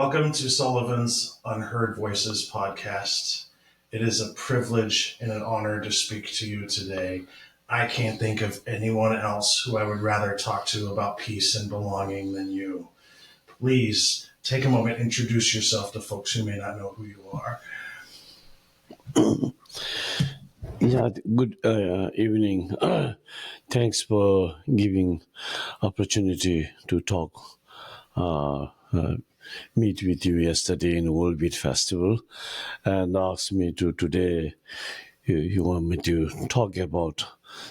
Welcome to Sullivan's Unheard Voices podcast. It is a privilege and an honor to speak to you today. I can't think of anyone else who I would rather talk to about peace and belonging than you. Please take a moment, introduce yourself to folks who may not know who you are. Yeah, good evening. Thanks for giving opportunity to talk, meet with you yesterday in World Beat Festival, and asked me to today. You want me to talk about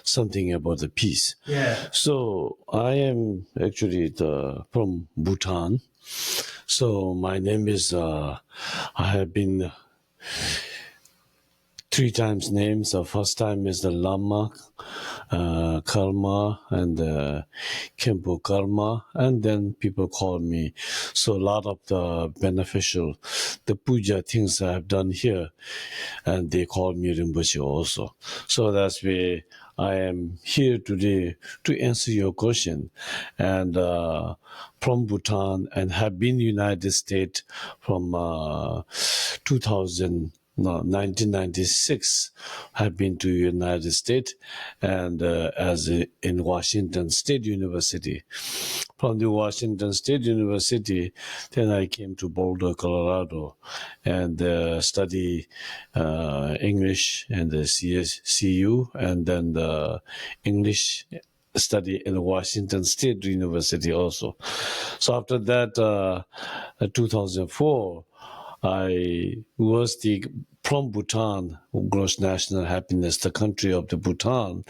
something about the peace. Yeah. So I am actually from Bhutan. So my name is. I have been three times names. The first time is the Lama Karma and Kempo Karma, and then people call me. So a lot of the beneficial, the puja things I have done here, and they call me Rinpoche also. So that's why I am here today to answer your question. And from Bhutan, and have been United States from 2000. No, 1996, have been to United States and in Washington State University. From the Washington State University, then I came to Boulder, Colorado, and study English and the CSCU, and then the English study in Washington State University also. So after that, 2004, I was from Bhutan, gross national happiness, the country of the Bhutan,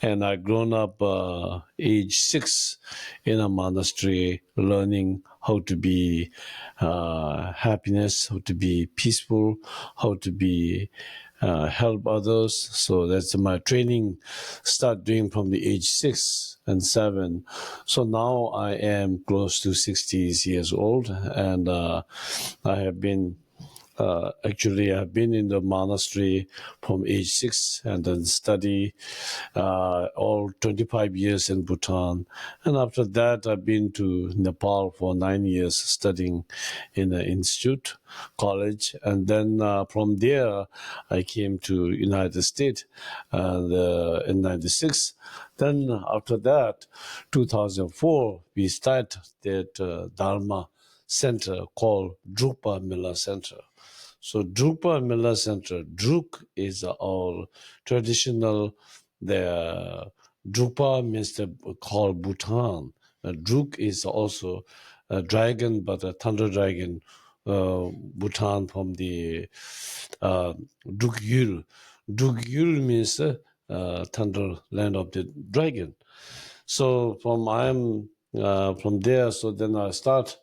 and I grown up age 6 in a monastery, learning how to be happiness, how to be peaceful, how to be help others. So that's my training. Start doing from the age 6 and 7. So now I am close to 60 years old, and I have been. Actually, I've been in the monastery from age 6 and then study all 25 years in Bhutan. And after that, I've been to Nepal for 9 years studying in the institute, college. And then from there, I came to United States in 96. Then after that, 2004, we started that Dharma center called Drukpa Mila Center. So Drukpa Mila Center, Druk is all traditional. The Drukpa means called Bhutan. Druk is also a dragon, but a thunder dragon. Bhutan from the Drukyul. Drukyul means thunder land of the dragon. So from there. So then I start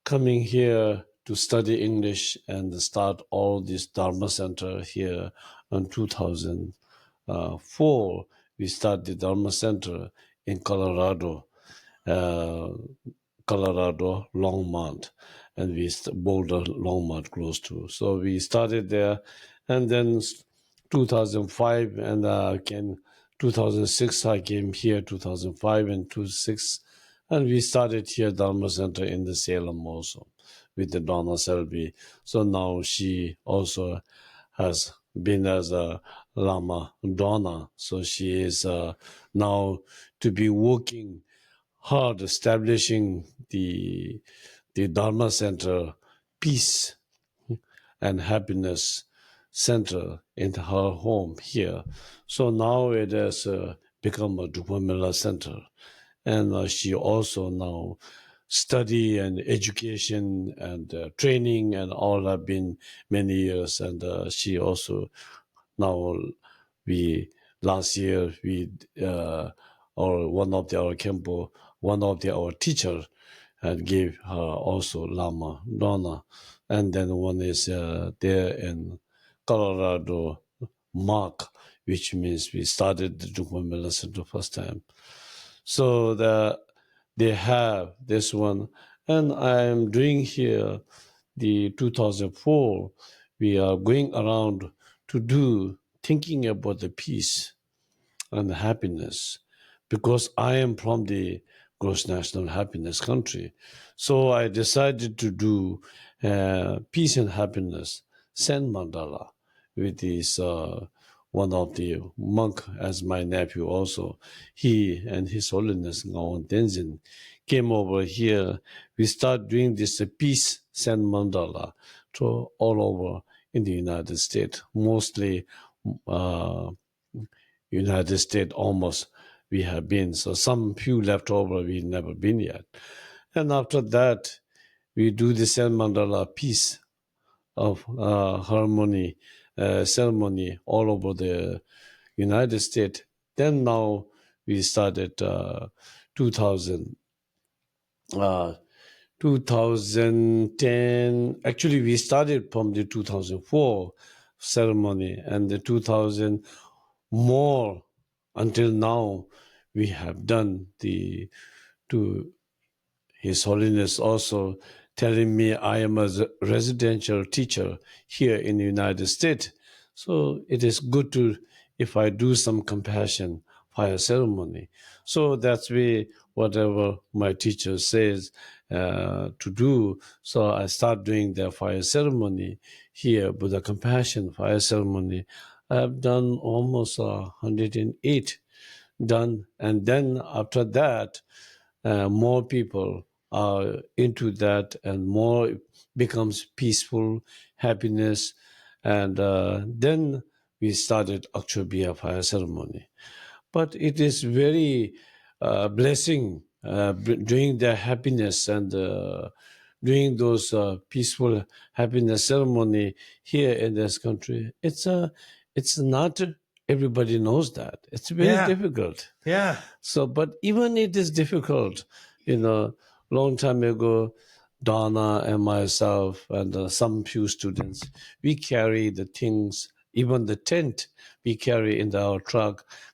coming here to study English and start all this Dharma Center here in 2004. We started the Dharma Center in Colorado, Longmont, and Boulder, Longmont close to. So we started there, and then 2005 and 2006 I came here, 2005 and 2006, and we started here Dharma Center in the Salem also with the Donna Selby. So now she also has been as a Lama Donna. So she is now to be working hard, establishing the Dharma Center, peace and happiness center in her home here. So now it has become a Drukpa Mila Center. And she also now study and education and training and all have been many years. And she also now last year or one of our Kempo, one of our teacher and gave her also Lama Donna. And then one is there in Colorado, Mark, which means we started the Drukpa Mila Center first time. So they have this one, and I am doing here the 2004. We are going around to do thinking about the peace and the happiness, because I am from the gross national happiness country. So I decided to do peace and happiness, Sen Mandala, with this one of the monk as my nephew also. He and His Holiness Ngawan Tenzin came over here. We start doing this peace Sen Mandala to all over in the United States, mostly United States almost we have been. So some few left over we never been yet. And after that, we do the Sen Mandala peace of harmony ceremony all over the United States. Then now we started 2000, 2010. Actually, we started from the 2004 ceremony and the 2000 more until now. We have done the to His Holiness also telling me I am a residential teacher here in the United States. So it is good to, if I do some compassion fire ceremony. So that's whatever my teacher says to do. So I start doing the fire ceremony here with the compassion fire ceremony. I have done almost 108 done. And then after that, more people are into that and more becomes peaceful, happiness. And then we started Akshobhya fire ceremony. But it is very blessing doing the happiness and doing those peaceful happiness ceremony here in this country. It's not everybody knows that. It's very difficult. Yeah. So, but even it is difficult, long time ago, Donna and myself and some few students, we carry the things, even the tent we carry in our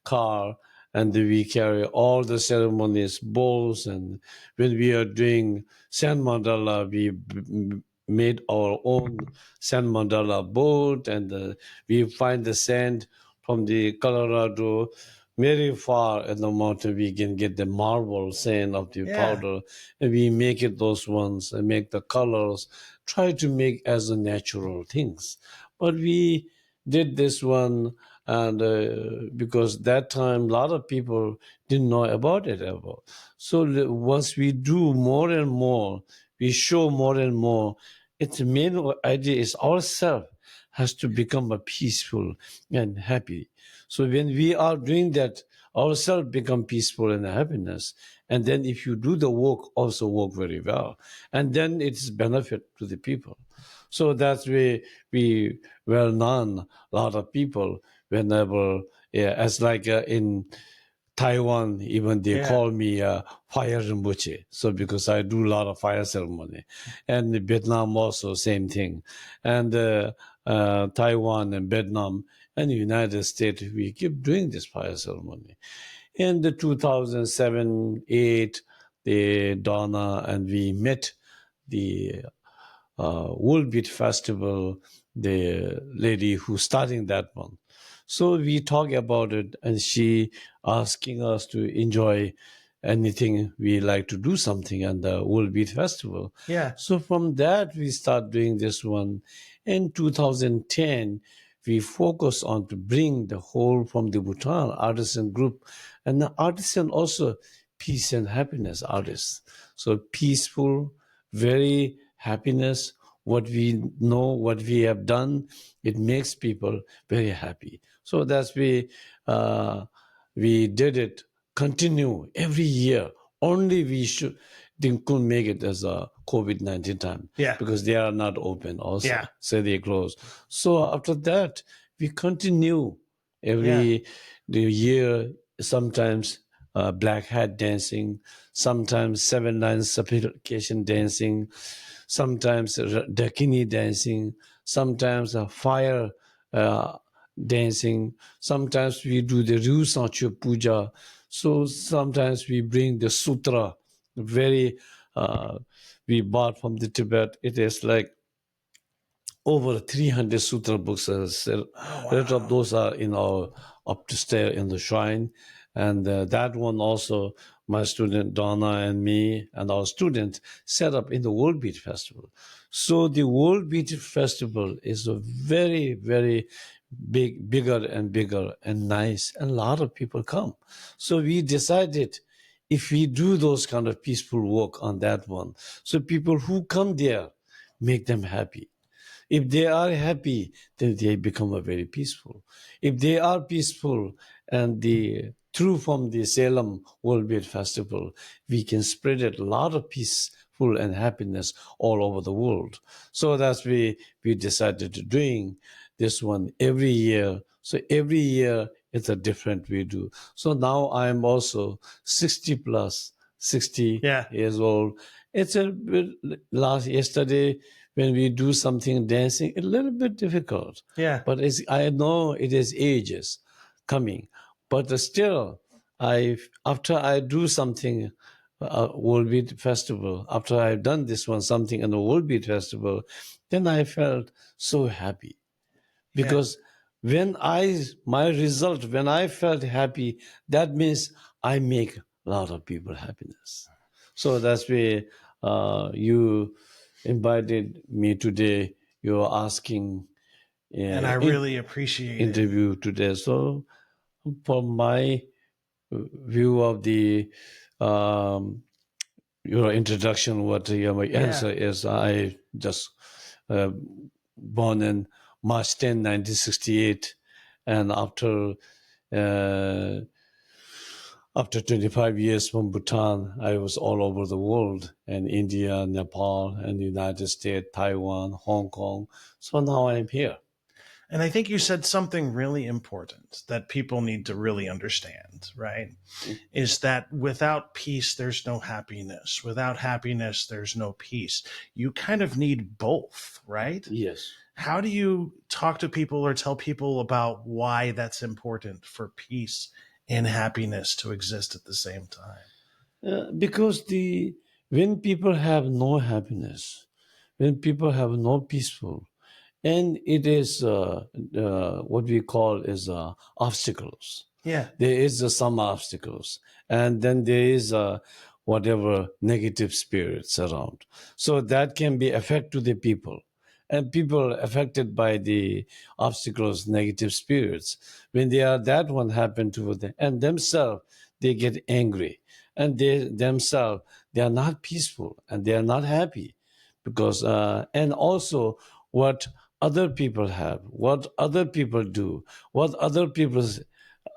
car, and we carry all the ceremonies, bowls, and when we are doing San Mandala, we made our own San Mandala boat, and we find the sand from the Colorado very far in the mountain. We can get the marble sand of the powder, and we make it those ones and make the colors, try to make as a natural things. But we did this one, and because that time a lot of people didn't know about it ever. So once we do more and more, we show more and more, its main idea is ourself has to become a peaceful and happy. So when we are doing that, ourselves become peaceful and happiness. And then if you do the work, also work very well. And then it's benefit to the people. So that's where we well known, a lot of people, whenever, as like in Taiwan, even they call me fire Rinpoche. So because I do a lot of fire ceremony. And Vietnam also, same thing. And Taiwan and Vietnam and the United States, we keep doing this fire ceremony. In the 2007, 8, the Donna and we met the World Beat Festival, the lady who's starting that one. So we talk about it, and she asking us to enjoy anything we like to do something at the World Beat Festival. Yeah. So from that we start doing this one. In 2010, we focus on to bring the whole from the Bhutan artisan group, and the artisan also peace and happiness artists. So peaceful, very happiness, what we know, what we have done, it makes people very happy. So that's we did it, continue every year. Only we couldn't make it as a COVID-19 time. Because they are not open also. So they close. So after that, we continue every the year, sometimes black hat dancing, sometimes 7 lines supplication dancing, sometimes dakini dancing, sometimes fire dancing, sometimes we do the Ryu Sancho Puja. So sometimes we bring the sutra, very we bought from the Tibet. It is like over 300 sutra books. A lot of those are in our up to stay in the shrine, and that one also my student Donna and me and our students set up in the World Beat Festival. So the World Beat Festival is a very, very bigger and bigger and nice, and a lot of people come. So we decided if we do those kind of peaceful work on that one, so people who come there, make them happy. If they are happy, then they become a very peaceful. If they are peaceful, and the through from the Salem World Beat Festival, we can spread it a lot of peaceful and happiness all over the world. So that's we decided to doing this one every year. So every year it's a different we do. So now I'm also 60 plus, 60 Yeah. years old. It's a bit yesterday when we do something dancing, a little bit difficult. Yeah. But I know it is ages coming. But still, after I do something, World Beat Festival, after I've done this one, something in the World Beat Festival, then I felt so happy. Because when my result, when I felt happy, that means I make a lot of people happiness. So that's why you invited me today. You're asking And I really appreciate it. interview today. So for my view of the your introduction, what my answer is, I just born in March 10, 1968, and uh, after 25 years from Bhutan, I was all over the world, and India, Nepal, and the United States, Taiwan, Hong Kong. So now I'm here. And I think you said something really important that people need to really understand, right? Is that without peace, there's no happiness. Without happiness, there's no peace. You kind of need both, right? Yes. How do you talk to people or tell people about why that's important for peace and happiness to exist at the same time? Because when people have no happiness, when people have no peaceful, and it is what we call is obstacles. Yeah. There is some obstacles, and then there is whatever negative spirits around. So that can be effect to the people, and people affected by the obstacles, negative spirits. When they are that one happen to them, and themselves they get angry, and they themselves they are not peaceful and they are not happy, because and also what other people have, what other people do, what other people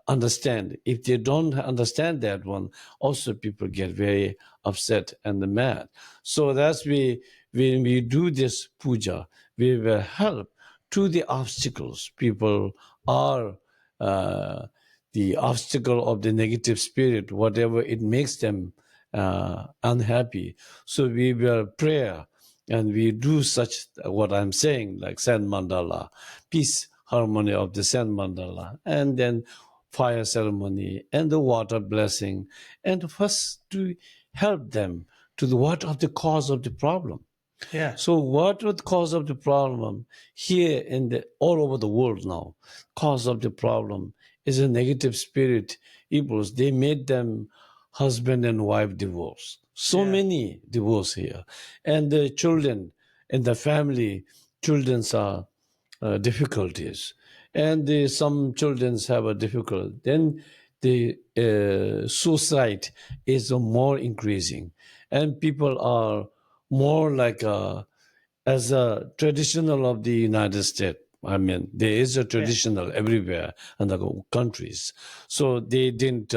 understand. If they don't understand that one, also people get very upset and mad. So that's when we do this puja, we will help to the obstacles. People are the obstacle of the negative spirit, whatever it makes them unhappy. So we will pray and we do such what I'm saying, like sand mandala, peace, harmony of the sand mandala, and then fire ceremony and the water blessing, and first to help them to what of the cause of the problem. Yeah. So what was the cause of the problem here in the all over the world now? Cause of the problem is a negative spirit evils. They made them husband and wife divorce. So many divorce here, and the children in the family, children's are difficulties, and some children have a difficult. Then the suicide is more increasing, and people are more like as a traditional of the United States. I mean, there is a traditional everywhere in the countries, so they didn't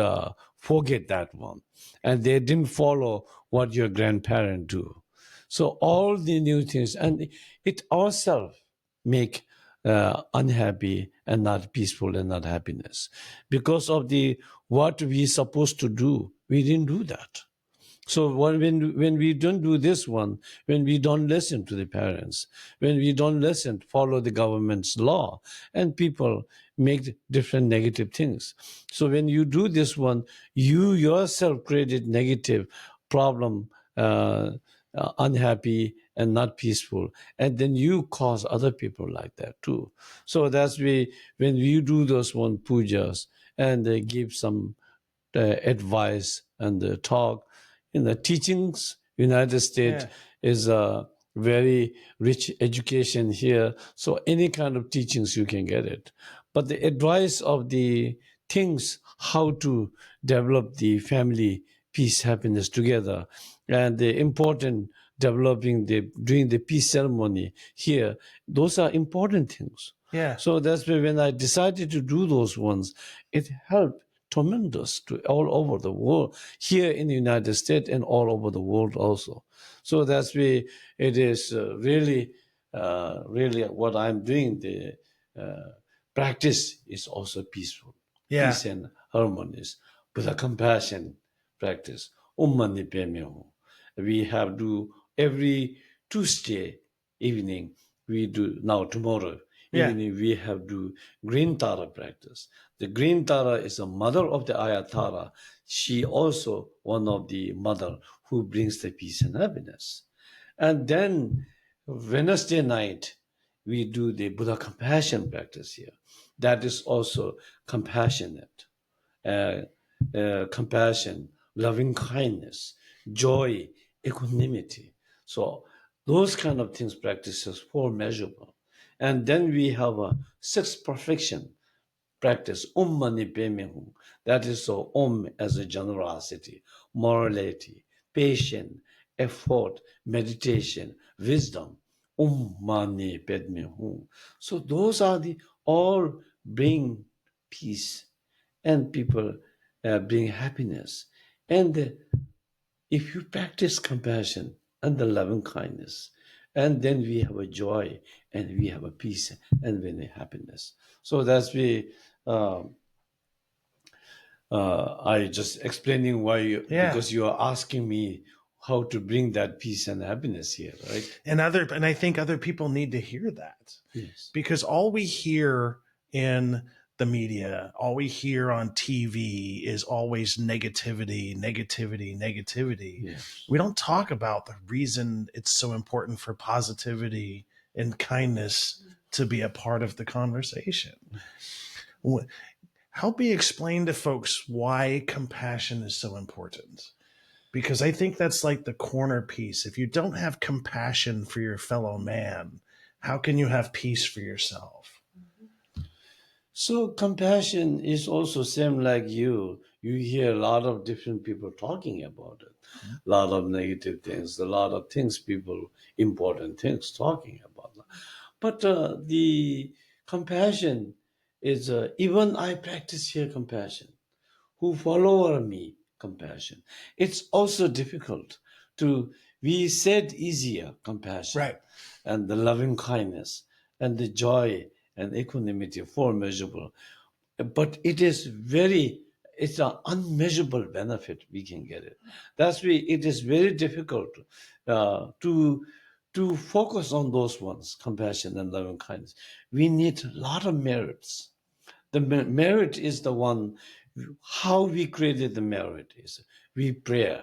forget that one, and they didn't follow what your grandparents do. So all the new things, and it ourselves make unhappy and not peaceful and not happiness because of the what we supposed to do. We didn't do that. So when we don't do this one, when we don't listen to the parents, when we don't listen, follow the government's law, and people make different negative things. So when you do this one, you yourself created negative problem, unhappy and not peaceful, and then you cause other people like that too. So that's when we do those one pujas and they give some the advice and the talk. In the teachings, United States is a very rich education here. So any kind of teachings you can get it. But the advice of the things, how to develop the family, peace, happiness together, and the important developing doing the peace ceremony here, those are important things. Yeah. So that's why when I decided to do those ones, it helped tremendous to all over the world, here in the United States and all over the world also. So that's why it is really what I'm doing. The practice is also peaceful, peace and harmonies, with a compassion practice. Ummani Pemyo. We have do every Tuesday evening. We do now tomorrow evening. We have do Green Tara practice. The Green Tara is a mother of the Ayatara. She also one of the mother who brings the peace and happiness. And then Wednesday night, we do the Buddha compassion practice here. That is also compassionate, compassion, loving kindness, joy, equanimity. So those kind of things practices for measurable. And then we have a sixth perfection practice, Mani Padme Hum. That is so as a generosity, morality, patience, effort, meditation, wisdom. Mani Padme Hum. So those are the all bring peace and people bring happiness. And if you practice compassion and the loving kindness, and then we have a joy and we have a peace and then a happiness. So that's uh, I just explaining why because you are asking me how to bring that peace and happiness here, right? And I think other people need to hear that. Yes. Because all we hear in the media, all we hear on TV is always negativity, negativity, negativity. Yes. We don't talk about the reason it's so important for positivity and kindness to be a part of the conversation. Help me explain to folks why compassion is so important. Because I think that's like the corner piece. If you don't have compassion for your fellow man, how can you have peace for yourself? So compassion is also same like you. You hear a lot of different people talking about it. A lot of negative things, a lot of things people, important things talking about. But the compassion is, even I practice here compassion. Who follow me compassion. It's also difficult we said easier compassion. Right. And the loving kindness and the joy and equanimity for measurable. But it's an unmeasurable benefit we can get it. That's why it is very difficult to focus on those ones, compassion and loving kindness. We need a lot of merits. The merit is the one, how we created the merit is we pray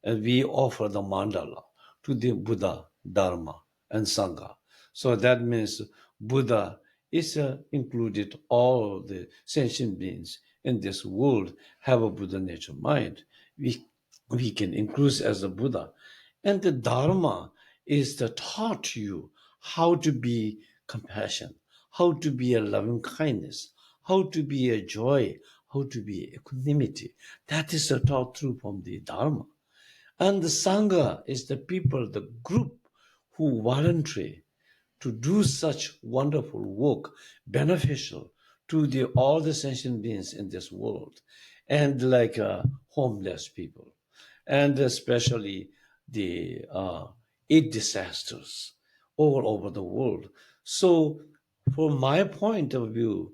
and we offer the mandala to the Buddha, Dharma, and Sangha. So that means Buddha is included all the sentient beings in this world have a Buddha nature mind. We can include as a Buddha. And the Dharma is the taught you how to be compassion, how to be a loving kindness, how to be a joy, how to be equanimity. That is the taught through from the Dharma. And the Sangha is the people, the group who voluntary to do such wonderful work, beneficial to all the sentient beings in this world, and like homeless people, and especially the aid disasters all over the world. So, from my point of view,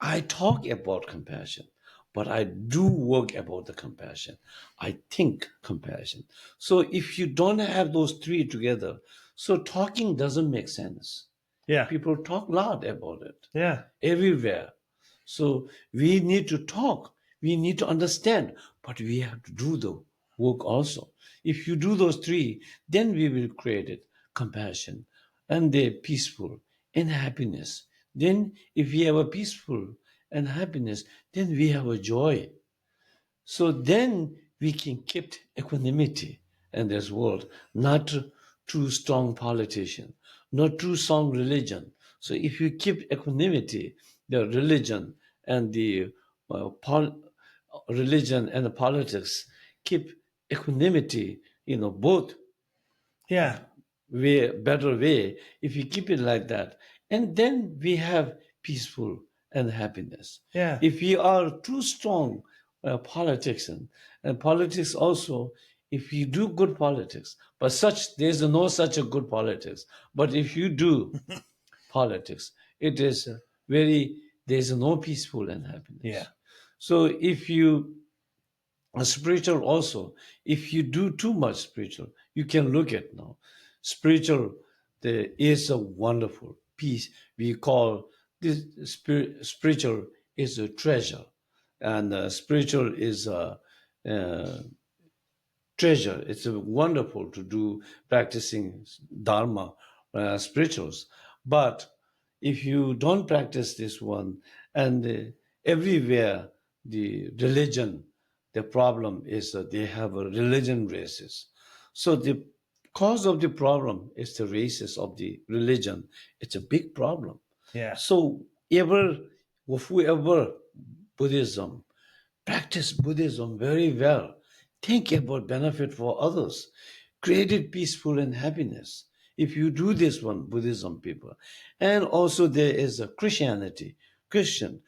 I talk about compassion, but I do work about the compassion. I think compassion. So if you don't have those three together, so talking doesn't make sense. Yeah. People talk loud about it. Yeah. Everywhere. So we need to talk. We need to understand, but we have to do the work also. If you do those three, then we will create it. Compassion and the peaceful and happiness. Then if we have a peaceful and happiness, then we have a joy. So then we can keep equanimity in this world, not too strong politician, not too strong religion. So if you keep equanimity, the religion and the religion and the politics keep equanimity, both Yeah. better way if you keep it like that, and then we have peaceful and happiness. Yeah. If we are too strong politics and politics also, if you do good politics, but there's no such a good politics, but if you do politics, it is there's no peaceful and happiness. Yeah. So if you spiritual also, if you do too much spiritual, you can look at now spiritual, there is a wonderful peace. We call this spiritual is a treasure, and spiritual is a treasure. It's a wonderful to do practicing dharma, spirituals. But if you don't practice this one, and everywhere the religion, the problem is that they have a religion races. So the cause of the problem is the races of the religion. It's a big problem. Yeah. So whoever Buddhism, practice Buddhism very well, think about benefit for others, create it peaceful and happiness. If you do this one, Buddhism people, and also there is a Christianity, Christian,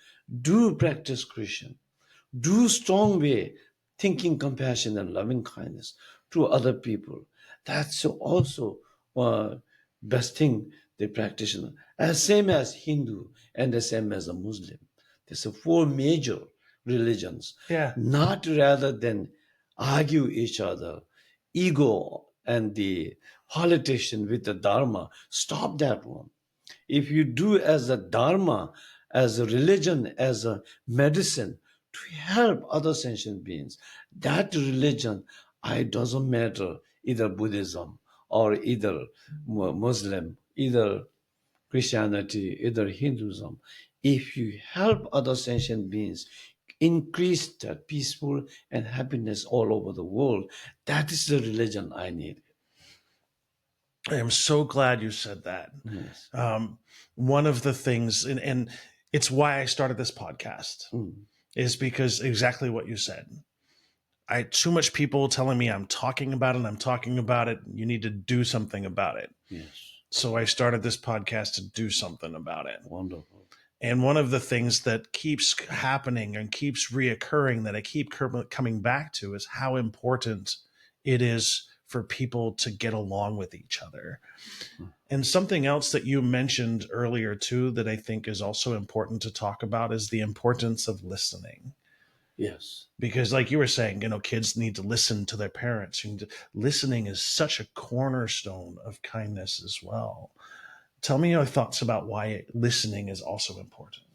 do practice Christian, do strong way, thinking compassion and loving kindness to other people. That's also best thing the practitioner, as same as Hindu and the same as a Muslim. There's a four major religions, Yeah. not rather than argue each other, ego and the politician with the dharma. Stop that one. If you do as a dharma, as a religion, as a medicine to help other sentient beings, that religion, it doesn't matter either Buddhism or either Muslim, either Christianity, either Hinduism. If you help other sentient beings increase that peaceful and happiness all over the world, that is the religion I need. I am so glad you said that. Yes. One of the things, and it's why I started this podcast, is because exactly what you said. I too much people telling me I'm talking about it. You need to do something about it. Yes. So I started this podcast to do something about it. Wonderful. And one of the things that keeps happening and keeps reoccurring that I keep coming back to is how important it is for people to get along with each other. And something else that you mentioned earlier too that I think is also important to talk about is the importance of listening. Yes. Because like you were saying, kids need to listen to their parents. Listening is such a cornerstone of kindness as well. Tell me your thoughts about why listening is also important.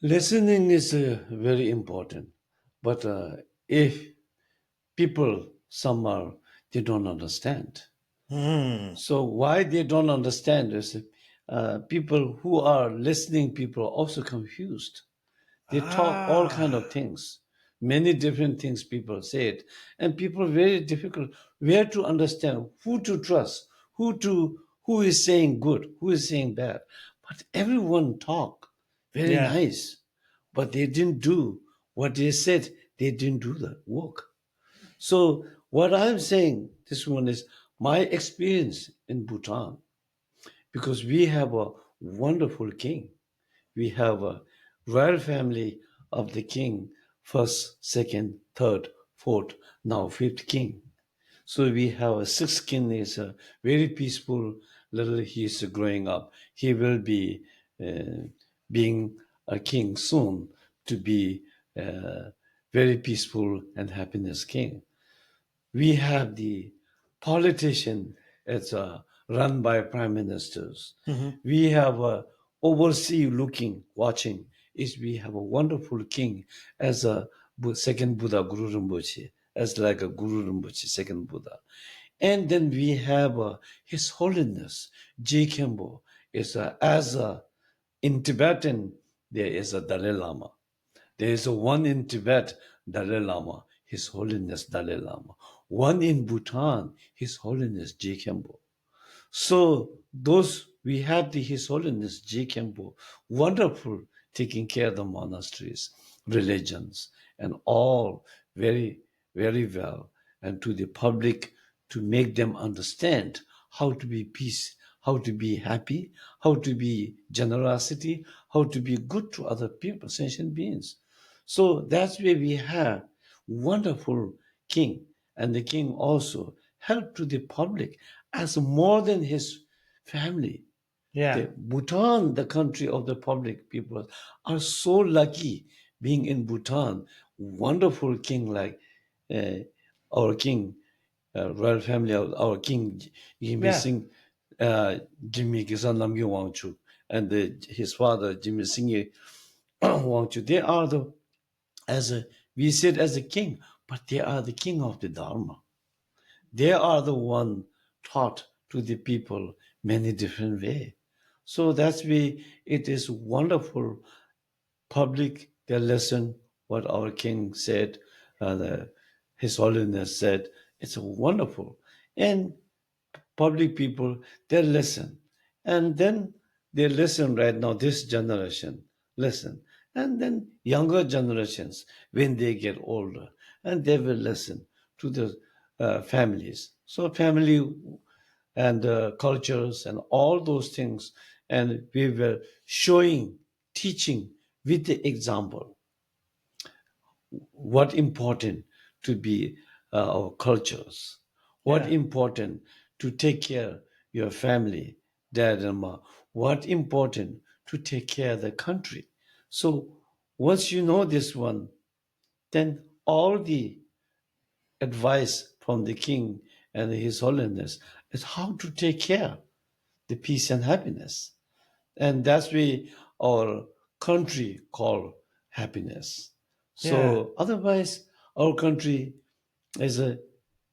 Listening is very important. But if people, they don't understand. So why they don't understand is people who are listening, people are also confused. They talk all kind of things, many different things people say it, and people very difficult where to understand, who to trust, who is saying good, who is saying bad. But everyone talk very nice, but they didn't do what they said. They didn't do the work. So what I'm saying, this one is my experience in Bhutan, because we have a wonderful king. We have a royal family of the king, first, second, third, fourth, now fifth king. So we have a sixth king is a very peaceful little, he is growing up. He will be being a king soon to be very peaceful and happiness king. We have the politician, it's run by prime ministers. We have a oversee looking, watching, is we have a wonderful king as a second Buddha, Guru Rinpoche, as like a Guru Rinpoche, second Buddha. And then we have His Holiness, J. Kempo, is in Tibetan, there is a Dalai Lama. There is a one in Tibet, Dalai Lama, His Holiness Dalai Lama. One in Bhutan, His Holiness J. Khenpo. So those we had His Holiness J. Khenpo, wonderful, taking care of the monasteries, religions, and all very, very well, and to the public to make them understand how to be peace, how to be happy, how to be generosity, how to be good to other people, sentient beings. So that's where we have wonderful king, and the king also helped to the public as more than his family. Yeah. The Bhutan, the country of the public people, are so lucky being in Bhutan. Wonderful king like uh, our king, royal family of our king, Jimmy Yeah. Singh, Jimmy Kisan Namgyel Wangchuk, and his father, Jimmy Singh Wangchuk. They are we said as a king, but they are the king of the Dharma. They are the one taught to the people many different way. So that's why it is wonderful public their lesson what our king said, His Holiness said. It's wonderful, and public people they listen, and then they listen right now. This generation listen, and then younger generations when they get older, and they will listen to the families. So family and cultures and all those things, and we were showing, teaching with the example what important to be our cultures, what Yeah. important to take care your family, dad and mom, what important to take care of the country. So once you know this one, then all the advice from the king and his holiness is how to take care the peace and happiness. And that's we our country call happiness. Yeah. So otherwise our country is a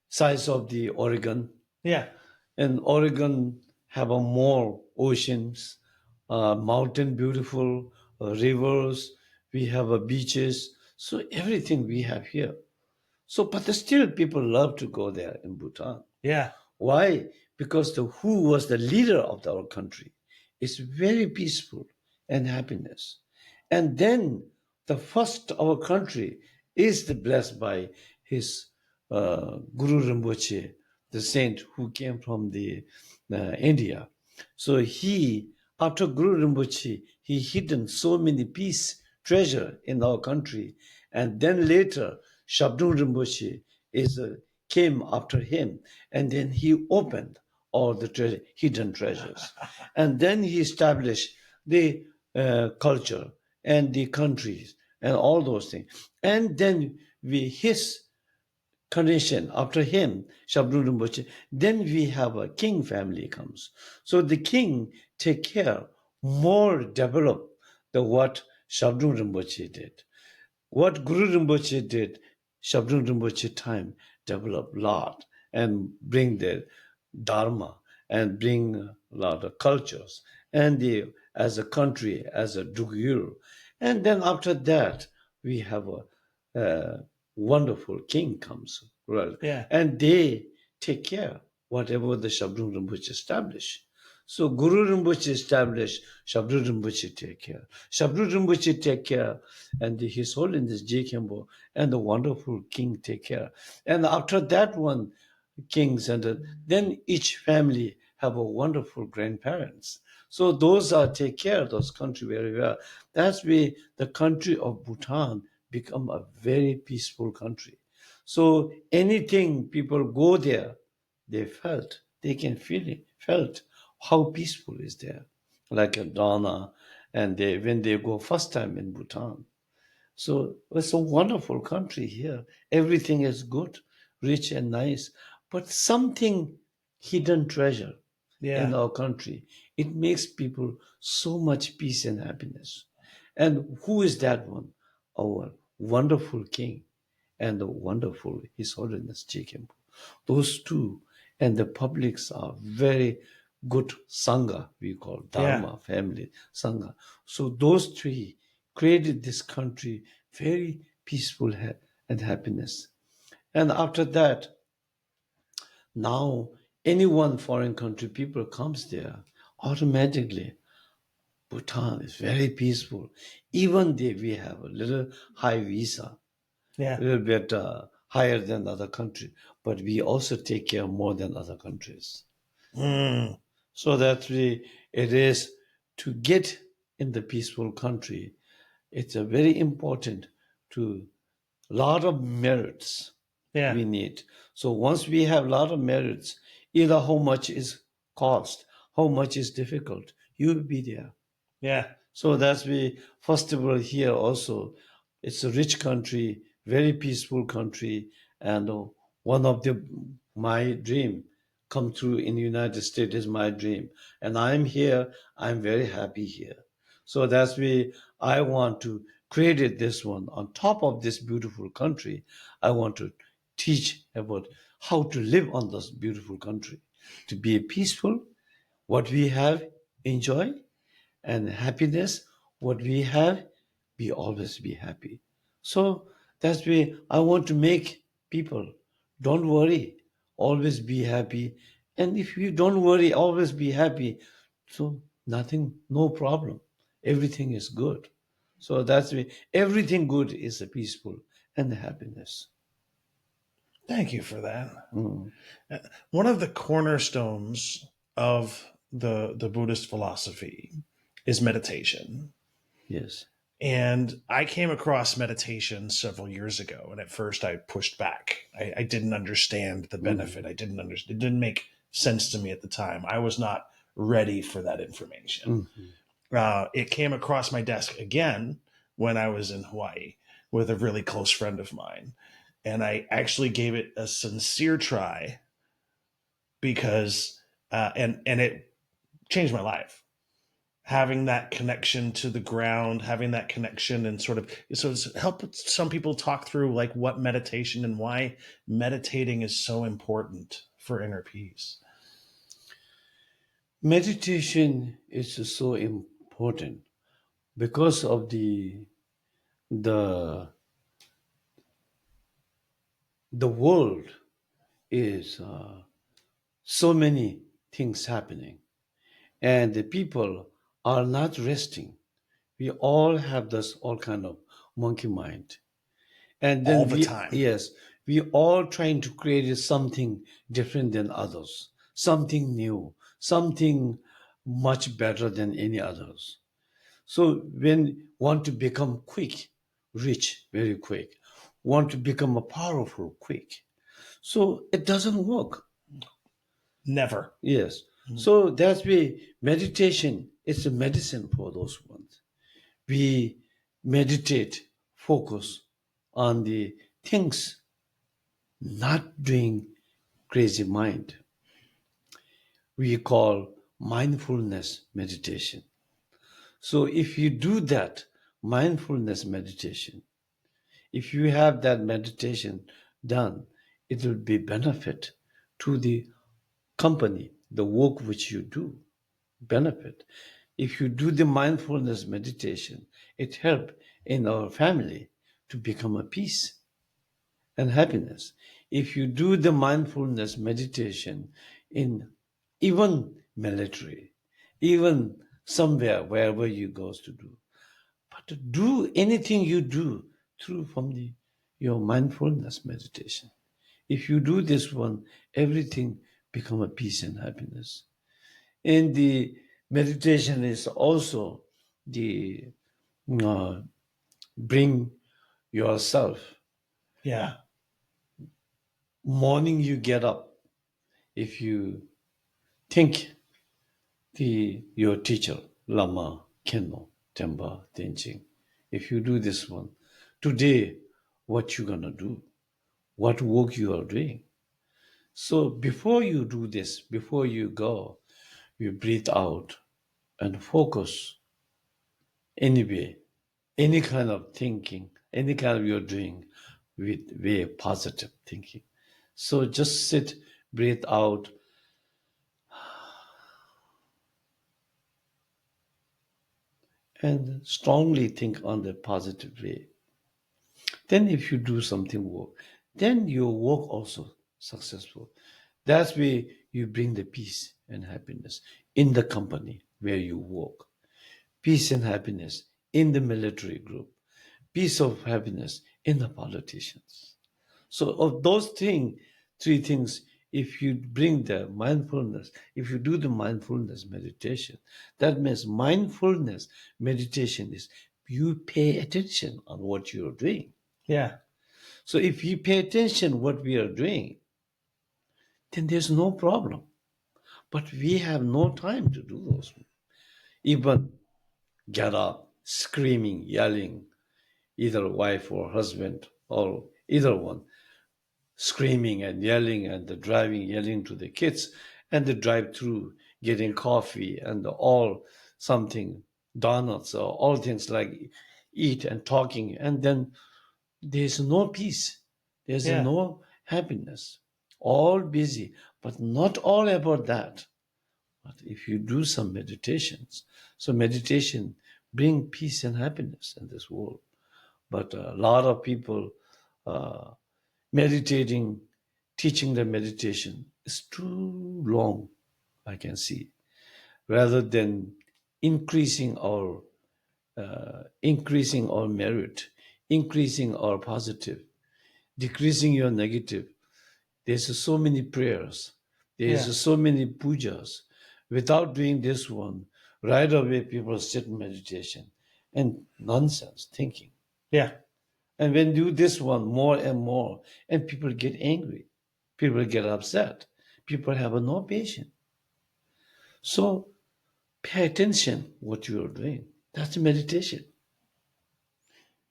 size of the Oregon, Yeah. and Oregon have a more oceans, mountain beautiful, rivers, we have beaches, so everything we have here. So but still people love to go there in Bhutan. Yeah. Why? Because who was the leader of our country is very peaceful and happiness. And then the first our country is blessed by his Guru Rinpoche, the saint who came from the India. So after Guru Rinpoche, he hidden so many peace treasure in our country, and then later Shabdung Rinpoche came after him, and then he opened all the hidden treasures, and then he established the culture and the countries and all those things, and then his condition after him, Shabdung Rinpoche, then we have a king family comes. So the king take care, more develop the what Shabdung Rinpoche did. What Guru Rinpoche did, Shabdung Rinpoche time develop lot and bring the Dharma and bring a lot of cultures and as a country, as a Drukgyul. And then after that, we have a wonderful king comes, well, Yeah. and they take care whatever the Shabdung Rinpoche established. So Guru Rinpoche established, Shabdung Rinpoche take care. Shabdung Rinpoche take care, and His Holiness J. Khenpo and the wonderful king take care. And after that one, kings, and then each family have a wonderful grandparents. So those are take care of those country very well. That's why the country of Bhutan become a very peaceful country. So anything people go there, they can feel it, felt how peaceful is there. Like a Dana, and when they go first time in Bhutan. So it's a wonderful country here. Everything is good, rich and nice, but something hidden treasure in Yeah. our country. It makes people so much peace and happiness. And who is that one? Our wonderful king and the wonderful His Holiness Jacob. Those two and the publics are very good Sangha, we call Yeah. Dharma, family, Sangha. So those three created this country very peaceful and happiness. And after that, now any one foreign country people comes there, automatically Bhutan is very peaceful. Even though we have a little high visa, a Yeah. little bit higher than other countries, but we also take care more than other countries. Mm. So that it is to get in the peaceful country. It's a very important to lot of merits Yeah. we need. So once we have a lot of merits, either how much is cost, how much is difficult, you will be there. Yeah. So that's the first of all here also. It's a rich country, very peaceful country, and one of the my dream come true in the United States is my dream, and I'm here. I'm very happy here. So that's why I want to create it, this one on top of this beautiful country. I want to teach about how to live on this beautiful country, to be peaceful, what we have, enjoy, and happiness, what we have, we always be happy. So that's why I want to make people don't worry, always be happy. And if you don't worry, always be happy, so nothing, no problem. Everything is good. So that's why everything good is a peaceful and happiness. Thank you for that. Mm, One of the cornerstones of the Buddhist philosophy is meditation. yes. And I came across meditation several years ago, and at first I pushed back. I didn't understand the benefit. Mm, I didn't understand. It didn't make sense to me at the time. I was not ready for that information. mhm. It came across my desk again when I was in Hawaii with a really close friend of mine, and I actually gave it a sincere try because and it changed my life. Having that connection to the ground, having that connection, and sort of so it's help some people talk through like what meditation and why meditating is so important for inner peace. Meditation is so important because of the the world is so many things happening, and the people are not resting. We all have this all kind of monkey mind, and All then the we, time. yes, we all trying to create something different than others, something new, something much better than any others. So when want to become quick, rich very quick, want to become a powerful quick, so it doesn't work. Never. Yes. So that's why meditation is a medicine for those ones. We meditate, focus on the things, not doing crazy mind. We call mindfulness meditation. So if you do that mindfulness meditation, if you have that meditation done, it will be benefit to the company, the work which you do, benefit. If you do the mindfulness meditation, it help in our family to become a peace and happiness. If you do the mindfulness meditation in even military, even somewhere wherever you goes to do, but to do anything you do through from the your mindfulness meditation. If you do this one, everything become a peace and happiness. And the meditation is also the uh, bring yourself. Yeah. Morning you get up. If you think the your teacher Lama Keno Temba Tenjing, if you do this one today, what you gonna do? What work you are doing? So before you do this, before you go, you breathe out and focus anyway, any kind of thinking, any kind of you're doing with very positive thinking. So just sit, breathe out, and strongly think on the positive way. Then if you do something work, then your work also successful. That's where you bring the peace and happiness in the company where you work. Peace and happiness in the military group. Peace of happiness in the politicians. So of those three things, if you bring the mindfulness, if you do the mindfulness meditation, that means mindfulness meditation is you pay attention on what you're doing. Yeah. So if you pay attention what we are doing, then there's no problem. But we have no time to do those. Even get up, screaming, yelling, either wife or husband or either one, screaming and yelling and the driving, yelling to the kids and the drive through, getting coffee and all something, donuts or all things like eat and talking. And then there's no peace. There's Yeah. no happiness. All busy, but not all about that. But if you do some meditations, so meditation bring peace and happiness in this world. But a lot of people uh, meditating, teaching the meditation is too long, I can see, rather than increasing our merit, increasing our positive, decreasing your negative. There's so many prayers. There's Yeah. so many pujas. Without doing this one, right away people sit in meditation and nonsense thinking. Yeah. And when you do this one more and more, and people get angry, people get upset, people have no patience. So pay attention what you are doing. That's meditation.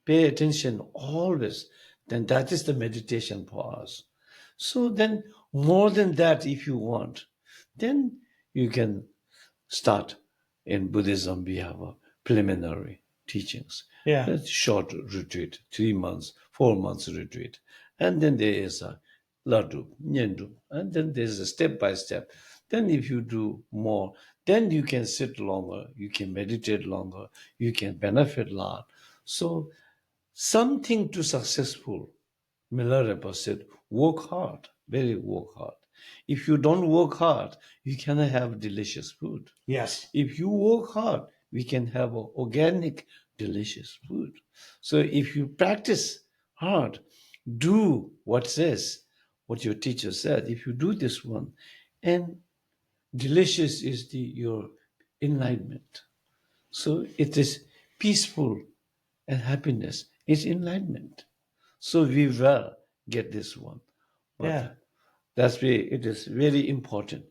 Pay attention always. Then that is the meditation for us. So then more than that, if you want, then you can start. In Buddhism, we have a preliminary teachings. Yeah. It's short retreat, 3 months, 4 months retreat. And then there is a ladu, nyendu, and then there's a step by step. Then if you do more, then you can sit longer, you can meditate longer, you can benefit a lot. So something to successful, Milarepa said, work hard, very work hard. If you don't work hard, you cannot have delicious food. Yes. If you work hard, we can have organic, delicious food. So if you practice hard, do what says, what your teacher said. If you do this one, and delicious is your enlightenment. So it is peaceful and happiness is enlightenment. So we will get this one. But Yeah. that's why it is very important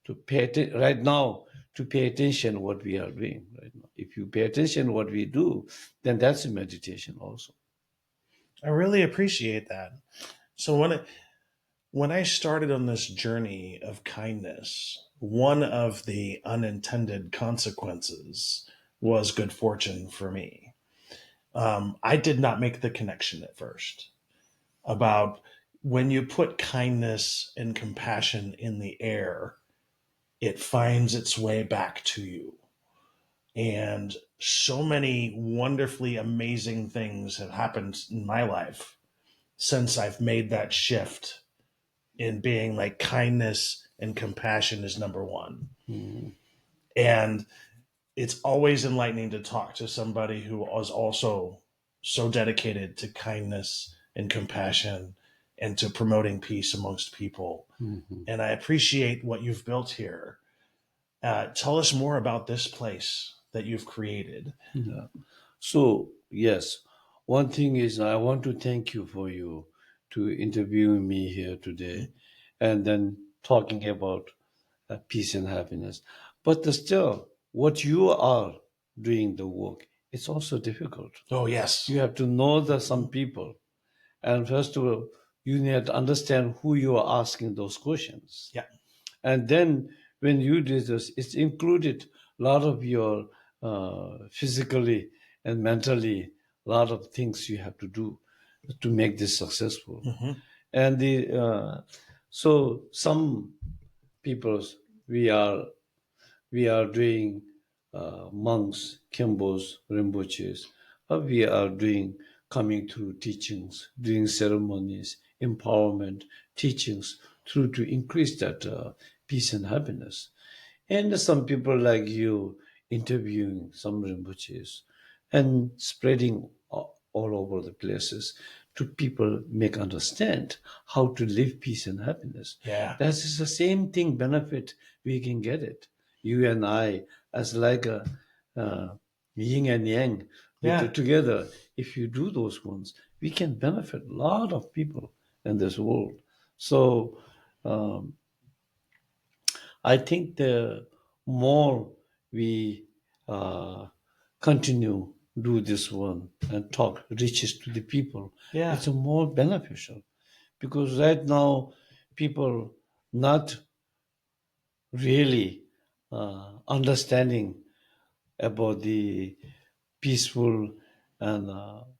to pay right now to pay attention what we are doing right now. If you pay attention what we do, then that's a meditation also. I really appreciate that. So when I started on this journey of kindness, one of the unintended consequences was good fortune for me. I did not make the connection at first about when you put kindness and compassion in the air, it finds its way back to you. And so many wonderfully amazing things have happened in my life since I've made that shift in being like kindness and compassion is number one. Mm-hmm. And it's always enlightening to talk to somebody who is also so dedicated to kindness and compassion and to promoting peace amongst people. Mm-hmm. And I appreciate what you've built here. Tell us more about this place that you've created. Yeah. So yes, one thing is I want to thank you for you to interviewing me here today, and then talking about peace and happiness. But still, what you are doing the work, it's also difficult. Oh, yes. You have to know that some people, and first of all, you need to understand who you are asking those questions. Yeah. And then when you do this, it's included a lot of your physically and mentally, a lot of things you have to do to make this successful. Mm-hmm. And so some people we are doing monks, Kembos, Rinpoches, we are doing coming through teachings, doing ceremonies, empowerment, teachings, through to increase that peace and happiness. And some people like you interviewing some Rinpoches and spreading all over the places to people make understand how to live peace and happiness. Yeah. That is the same thing benefit we can get it. You and I as like a yin and yang Yeah. together. If you do those ones, we can benefit a lot of people in this world. So I think the more we continue do this one and talk riches to the people, Yeah. it's a more beneficial. Because right now, people not really understanding about the peaceful and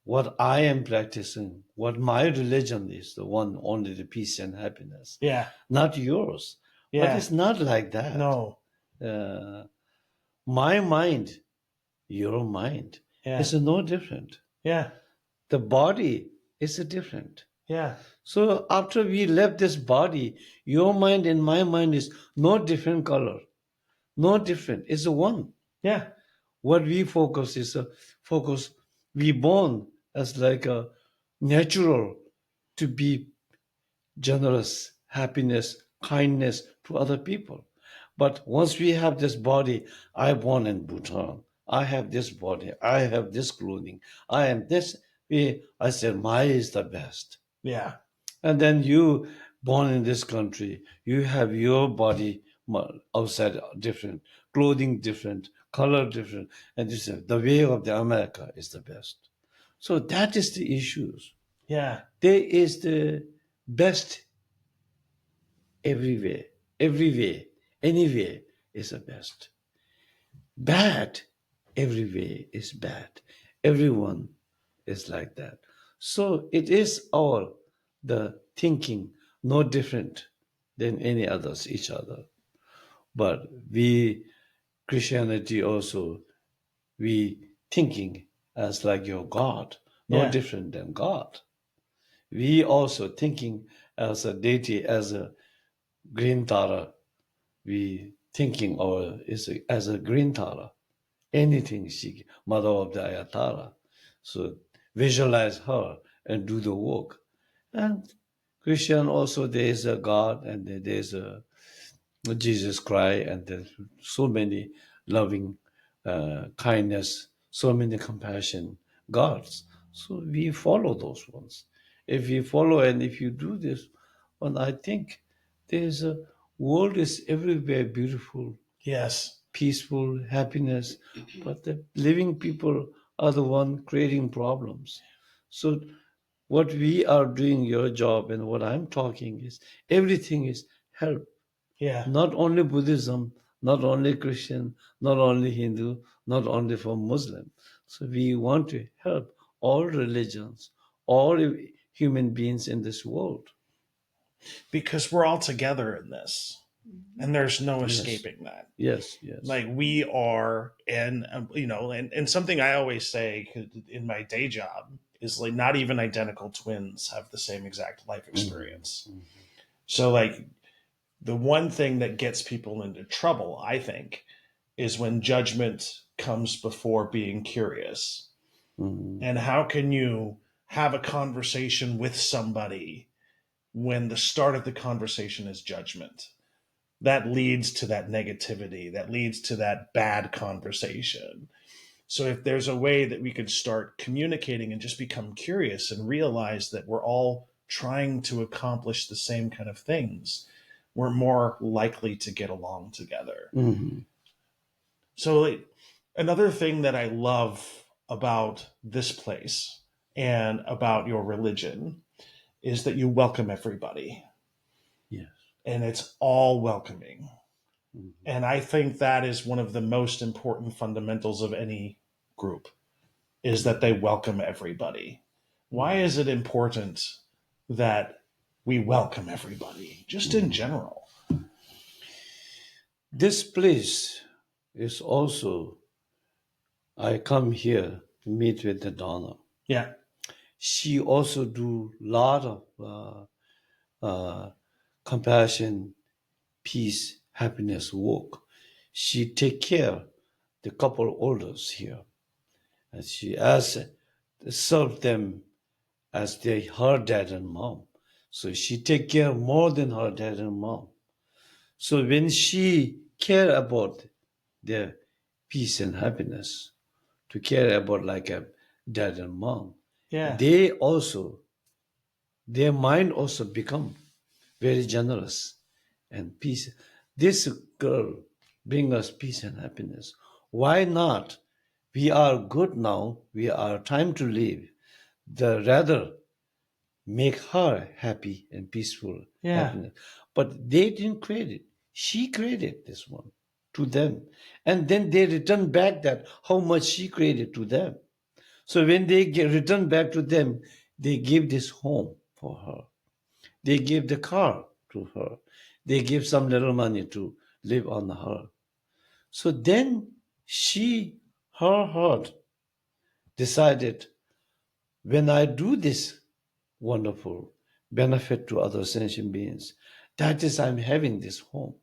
what I am practicing, what my religion is, the one only the peace and happiness, Yeah. not yours. But Yeah. it's not like that. No. My mind, your mind, Yeah. is no different. Yeah. The body is different. Yeah. So after we left this body, your mind and my mind is no different color, no different. It's one. Yeah. What we focus is a focus. We born as like a natural to be generous, happiness, kindness to other people. But once we have this body, I born in Bhutan. I have this body. I have this clothing. I am this. I said, my is the best. Yeah. And then you born in this country, you have your body outside different, clothing different, color different, and you say the way of the America is the best. So that is the issues. Yeah. There is the best everywhere, everywhere, anywhere is the best. Bad everywhere is bad. Everyone is like that. So it is all the thinking, no different than any others, each other. But we, Christianity also, we thinking as like your God, no Yeah. different than God. We also thinking as a deity, as a green Tara. We thinking or is as a green Tara. Anything she, mother of the Ayatara. So visualize her and do the work. And Christian also there is a God and there is a Jesus Christ and there's so many loving kindness, so many compassion gods. So we follow those ones. If we follow and if you do this, well, I think there's a world is everywhere beautiful, Yes. peaceful, happiness, but the living people are the one creating problems. So what we are doing your job and what I'm talking is everything is help. Yeah. Not only Buddhism, not only Christian, not only Hindu, not only for Muslim. So we want to help all religions, all human beings in this world. Because we're all together in this, and there's no Yes. escaping that. Yes, yes. Like we are, and and something I always say in my day job is like not even identical twins have the same exact life experience. Mm-hmm. So like the one thing that gets people into trouble, I think, is when judgment comes before being curious. Mm-hmm. And how can you have a conversation with somebody when the start of the conversation is judgment? That leads to that negativity, that leads to that bad conversation. So if there's a way that we could start communicating and just become curious and realize that we're all trying to accomplish the same kind of things, we're more likely to get along together. Mm-hmm. So another thing that I love about this place and about your religion is that you welcome everybody. Yes. And it's all welcoming. Mm-hmm. And I think that is one of the most important fundamentals of any group is that they welcome everybody. Why is it important that we welcome everybody, just in general? This place is also, I come here to meet with the Donna. Yeah. she also do lot of compassion, peace, happiness work. She take care the couple elders here, and she serve them as her dad and mom. So she take care more than her dad and mom. So when she care about their peace and happiness, to care about like a dad and mom, they also, their mind also become very generous and peace. This girl bring us peace and happiness. Why not? We are good now. We are time to live. The rather make her happy and peaceful. Happiness. But they didn't create it. She created this one to them. And then they return back that how much she created to them. So when they return back to them, they give this home for her. They give the car to her. They give some little money to live on her. So then her heart decided, when I do this wonderful benefit to other sentient beings, that is, I'm having this home.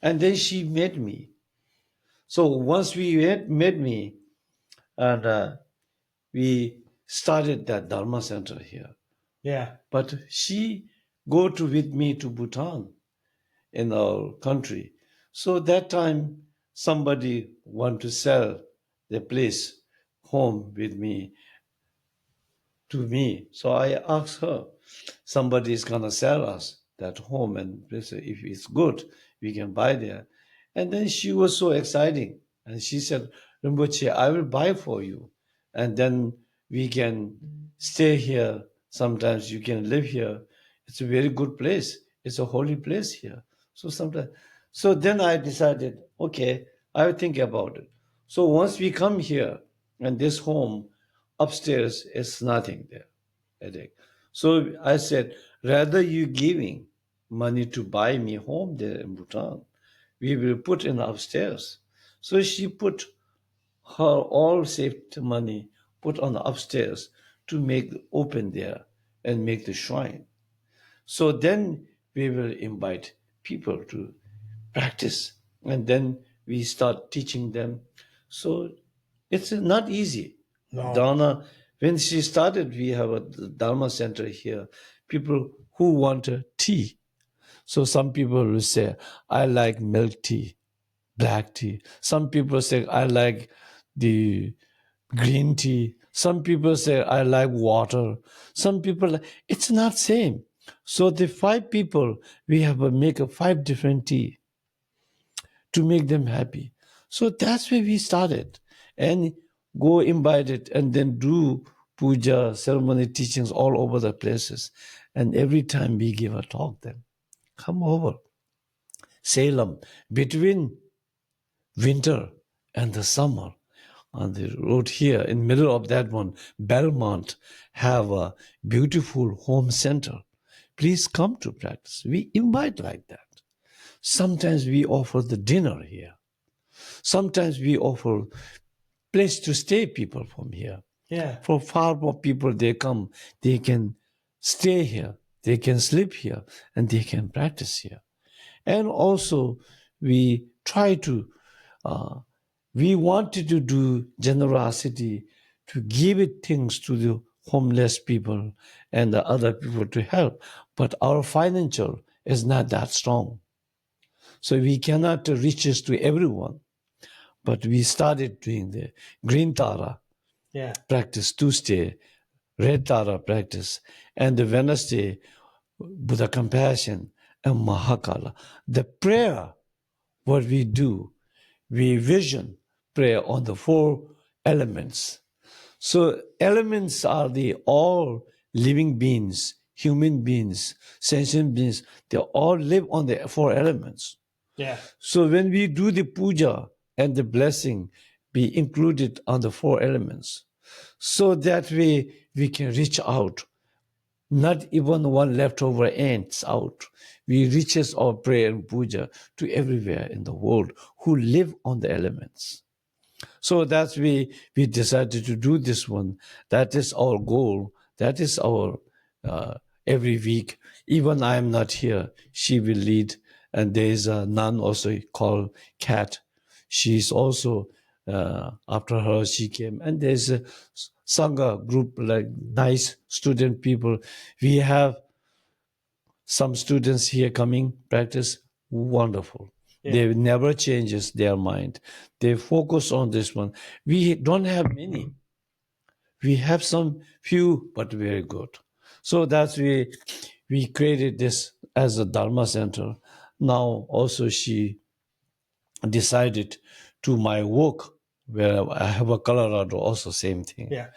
And then she met me. So once we met me, and we started that Dharma Center here. Yeah. But she go with me to Bhutan in our country. So that time somebody want to sell the place home with me to me. So I asked her, somebody is gonna sell us that home, and if it's good, we can buy there. And then she was so exciting, and she said, Rinpoche, I will buy for you, and then we can stay here. Sometimes you can live here. It's a very good place. It's a holy place here. So then I decided, okay, I will think about it. So once we come here, and this home upstairs is nothing there. Headache. So I said, rather you giving money to buy me home there in Bhutan, we will put in upstairs. So she put her all saved money, put on upstairs to make open there and make the shrine. So then we will invite people to practice, and then we start teaching them. So it's not easy. No. Dharma, when she started, we have a Dharma center here. People who want tea. So some people will say, I like milk tea, black tea. Some people say, I like the green tea. Some people say, I like water. Some people, it's not same. So the 5 people, we have to make 5 different tea to make them happy. So that's where we started, and go invite it, and then do puja, ceremony, teachings all over the places. And every time we give a talk, then come over. Salem, between winter and the summer, on the road here, in middle of that one, Belmont, have a beautiful home center. Please come to practice. We invite like that. Sometimes we offer the dinner here. Sometimes we offer place to stay people from here. Yeah. For far more people, they come, they can stay here, they can sleep here, and they can practice here. And also, we try to, we wanted to do generosity, to give it things to the homeless people and the other people to help. But our financial is not that strong. So we cannot reach this to everyone. But we started doing the green Tara practice Tuesday, red Tara practice, and the Wednesday, Buddha compassion and Mahakala. The prayer, what we do, we vision prayer on the 4 elements. So elements are the all living beings, human beings, sentient beings. They all live on the 4 elements. Yeah. So when we do the puja and the blessing, be included on the 4 elements. So that way we can reach out. Not even one leftover ants out. We reaches our prayer and puja to everywhere in the world who live on the elements. So that's we decided to do this one. That is our goal. That is our every week. Even I am not here, she will lead. And there is a nun also called Kat. She's also, after her, she came. And there's a Sangha group, like nice student people. We have some students here coming, practice, wonderful. Yeah. They never changes their mind. They focus on this one. We don't have many. We have some few, but very good. So that's we created this as a Dharma center. Now also she decided to my work where I have a Colorado, also same thing. Yeah.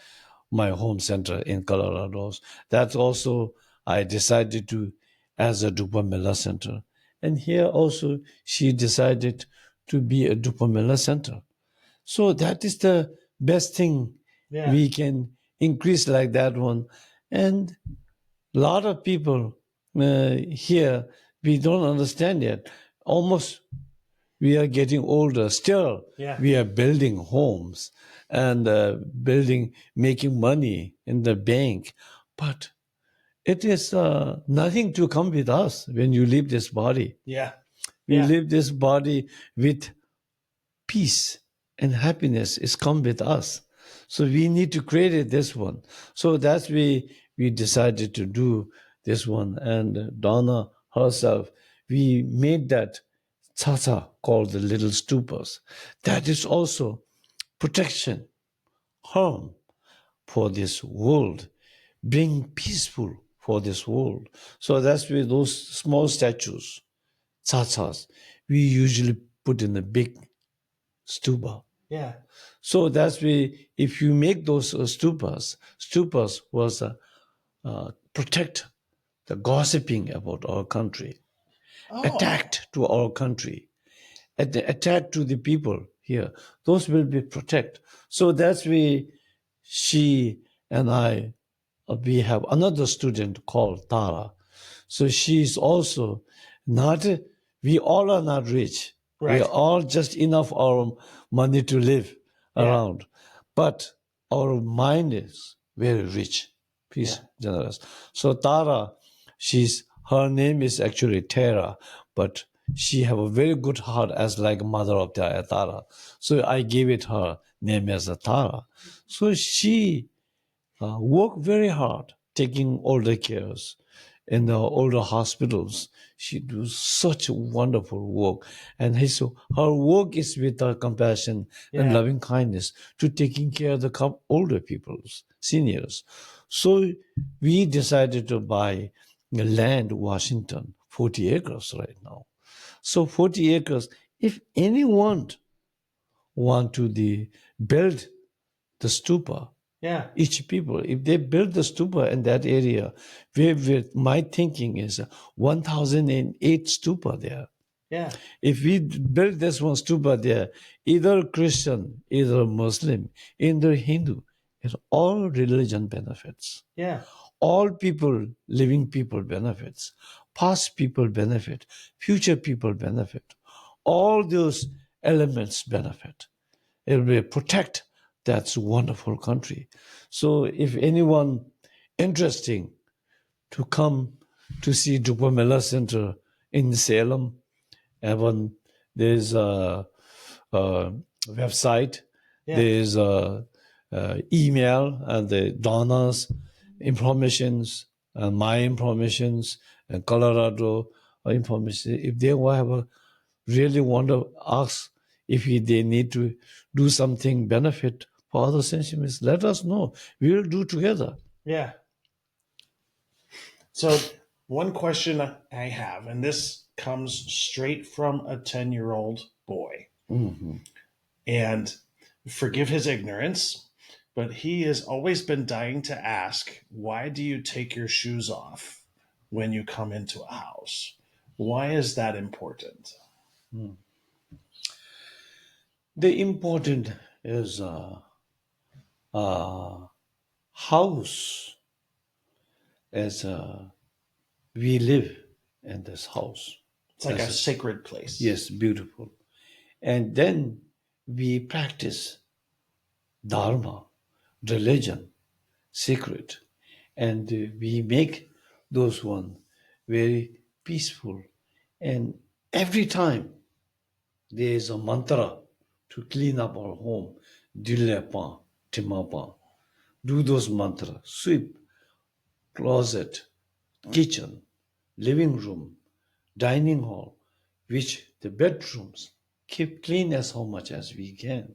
My home center in Colorado. That also I decided to as a Drukpa Mila Center. And here also she decided to be a Drukpa Mila Center. So that is the best thing we can increase like that one. And a lot of people here, we don't understand yet. Almost we are getting older. Still, we are building homes and making money in the bank. But it is nothing to come with us when you leave this body. We leave this body with peace and happiness is come with us. So we need to create this one. So that's we decided to do this one. And Donna herself, we made that tata called the little stupas. That is also protection, harm for this world, bring peaceful for this world. So that's where those small statues, tatas, we usually put in a big stupa. So that's why if you make those stupas was protect the gossiping about our country, attacked to our country, attack to the people here. Those will be protect. So that's why she and I, we have another student called Tara. So she's also not, we all are not rich. We are all just enough our money to live around. But our mind is very rich, peace, generous. So Tara, her name is actually Tara, but she have a very good heart as like mother of the Tara. So I gave it her name as a Tara. So she worked very hard taking older cares in the older hospitals. She does such wonderful work. And her work is with compassion and loving kindness to taking care of the older people, seniors. So we decided to buy land, Washington, 40 acres right now. So 40 acres, if anyone want to build the stupa, each people, if they build the stupa in that area, my thinking is 1,008 stupa there. If we build this one stupa there, either Christian, either Muslim, either Hindu, it's all religion benefits. All people, living people benefits. Past people benefit. Future people benefit. All those elements benefit. It will protect that wonderful country. So if anyone interesting to come to see Drukpa Mila Center in Salem, there's a website, there's a email, and the Donna's informations, and my informations, and Colorado information. If they really want to ask if they need to do something benefit for other sentiments, let us know. We will do together. So one question I have, and this comes straight from a 10-year-old boy. And forgive his ignorance, but he has always been dying to ask, why do you take your shoes off when you come into a house? Why is that important? The important is house as we live in this house. It's like a sacred place. Yes, beautiful. And then we practice Dharma, religion, secret. and we make those one very peaceful. And every time there is a mantra to clean up our home, Dilepa, Timapa. Do those mantras, sweep, closet, kitchen, living room, dining hall, which the bedrooms, keep clean as how much as we can.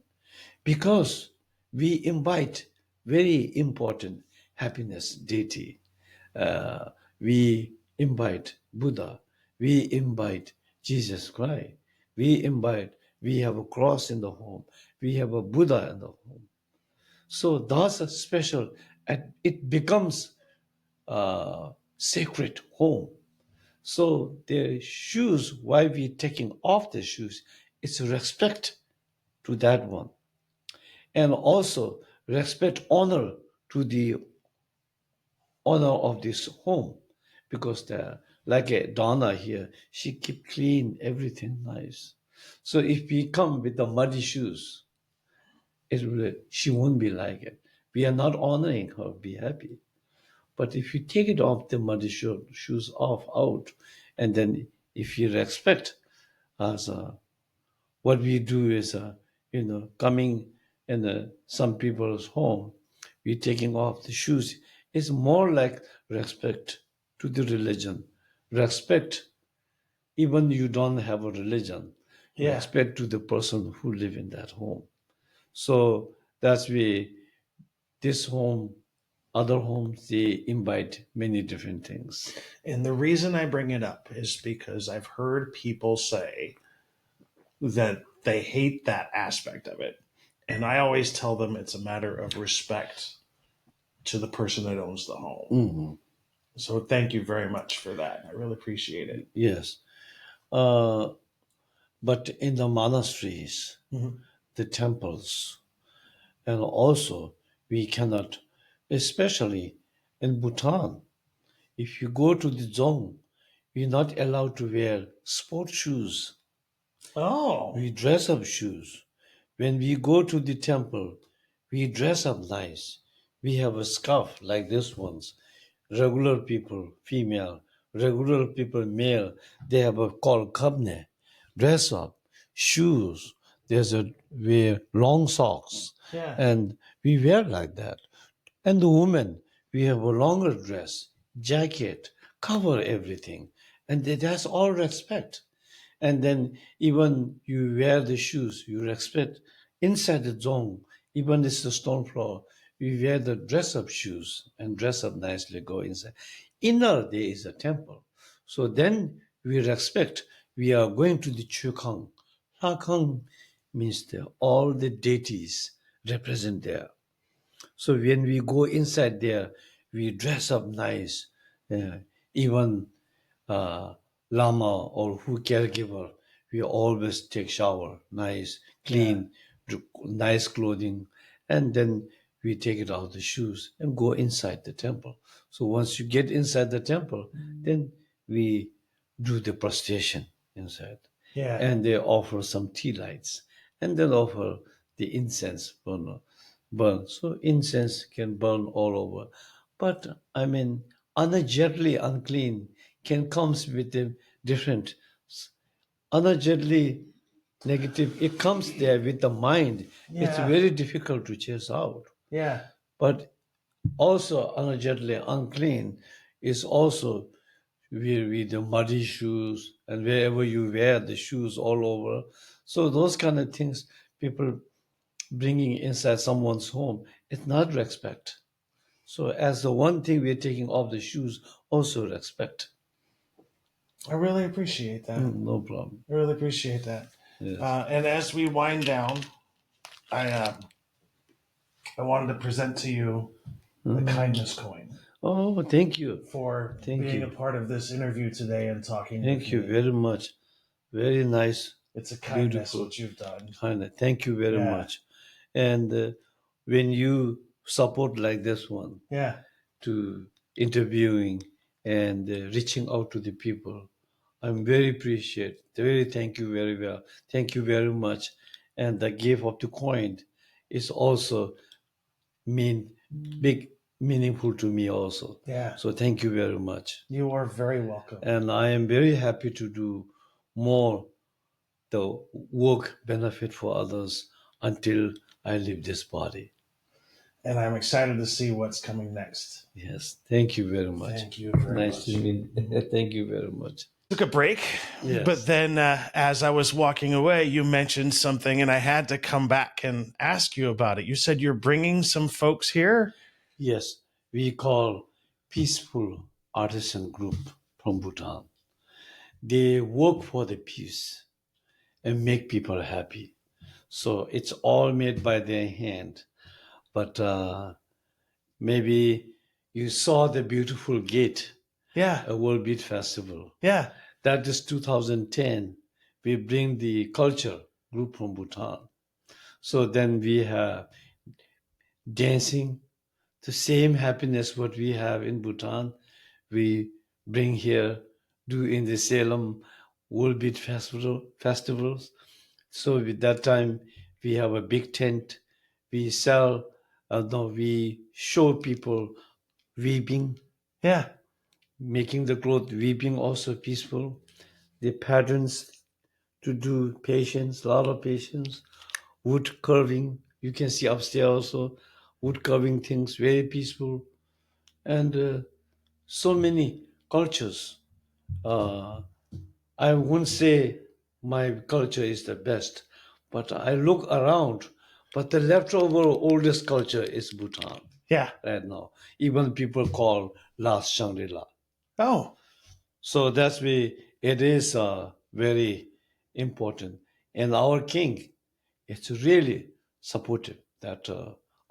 Because we invite very important happiness deity. Uh, we invite Buddha. We invite Jesus Christ. We have a cross in the home. We have a Buddha in the home. So that's a special, and it becomes a sacred home. So the shoes, why we taking off the shoes, it's respect to that one. And also respect, honor to the honor of this home. Because like a Donna here, she keep clean, everything nice. So if we come with the muddy shoes, she won't be like it. We are not honoring her, be happy. But if you take it off, the muddy shoes off, out, and then if you respect us, what we do is, coming in some people's home, we taking off the shoes. It's more like respect to the religion. Respect, even you don't have a religion. Yeah. Respect to the person who live in that home. So that's why this home, other homes, they invite many different things. And the reason I bring it up is because I've heard people say that they hate that aspect of it. And I always tell them it's a matter of respect to the person that owns the home. Mm-hmm. So thank you very much for that. I really appreciate it. Yes. But in the monasteries, the temples, and also we cannot, especially in Bhutan, if you go to the zone, we're not allowed to wear sport shoes. Oh. We dress up shoes. When we go to the temple, we dress up nice. We have a scarf like this ones. Regular people, female. Regular people, male. They have a called kabne. Dress up, shoes. There's a wear long socks, Yeah. and we wear like that. And the women, we have a longer dress, jacket, cover everything, and that's all respect. And then even you wear the shoes, you respect inside the zone, even it's the stone floor, we wear the dress up shoes and dress up nicely, go inside. Inner there is a temple. So then we respect, we are going to the Chukang. Chukang means all the deities represent there. So when we go inside there, we dress up nice. Even Lama or who caregiver, we always take shower, nice, clean, nice clothing, and then we take it out the shoes and go inside the temple. So once you get inside the temple, then we do the prostration inside. Yeah. And they offer some tea lights and then offer the incense burn. So incense can burn all over. But I mean, unagently unclean can comes with a different, unagently negative. It comes there with the mind. It's Yeah. very difficult to chase out. Yeah. But also unagently unclean is also with the muddy shoes and wherever you wear the shoes all over. So those kind of things people bringing inside someone's home, it's not respect. So as the one thing we're taking off the shoes, also respect. I really appreciate that. No problem. I really appreciate that. Yes. And as we wind down, I wanted to present to you the kindness coin Oh, thank you. for Thank being you. a part of this interview today and talking. Thank with you me. very much. Very nice. It's a kindness Beautiful. what you've done. Kindness. Thank you very Yeah. much. And when you support like this one, Yeah. to interviewing and reaching out to the people, I'm very appreciate. Very thank you very well. Thank you very much. And the gift of the coin is also mean big meaningful to me also. Yeah. So thank you very much. You are very welcome. And I am very happy to do more the work benefit for others until I leave this body. And I'm excited to see what's coming next. Yes, thank you very much. Thank you very Nice much. to meet. Thank you very much. Took a break, Yes. but then as I was walking away, you mentioned something, and I had to come back and ask you about it. You said you're bringing some folks here. Yes, we call Peaceful Artisan Group from Bhutan. They work for the peace and make people happy. So it's all made by their hand. But maybe you saw the beautiful gate, Yeah, a World Beat Festival. yeah, That is 2010. We bring the culture group from Bhutan. So then we have dancing, the same happiness what we have in Bhutan, we bring here, do in the Salem World Beat festivals. So with that time, we have a big tent. We sell, no, we show people weaving, yeah, making the cloth weaving also peaceful. The patterns to do patience, a lot of patience. Wood carving, you can see upstairs also, wood carving things, very peaceful. And so many cultures. Uh, I wouldn't say my culture is the best, but I look around. But the leftover oldest culture is Bhutan yeah. right now. Even people call last Shangri-La. Oh, So that's why it is very important. And our king, it's really supportive that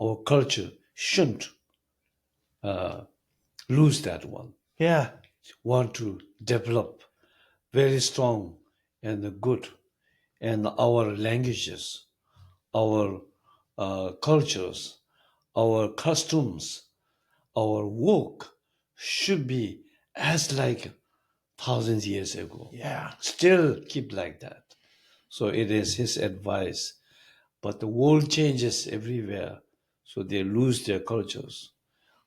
our culture shouldn't lose that one. yeah, Want to develop very strong and good, and our languages, our cultures, our customs, our work should be as like thousands years ago. yeah, Still keep like that. So it is his advice. But the world changes everywhere, so they lose their cultures.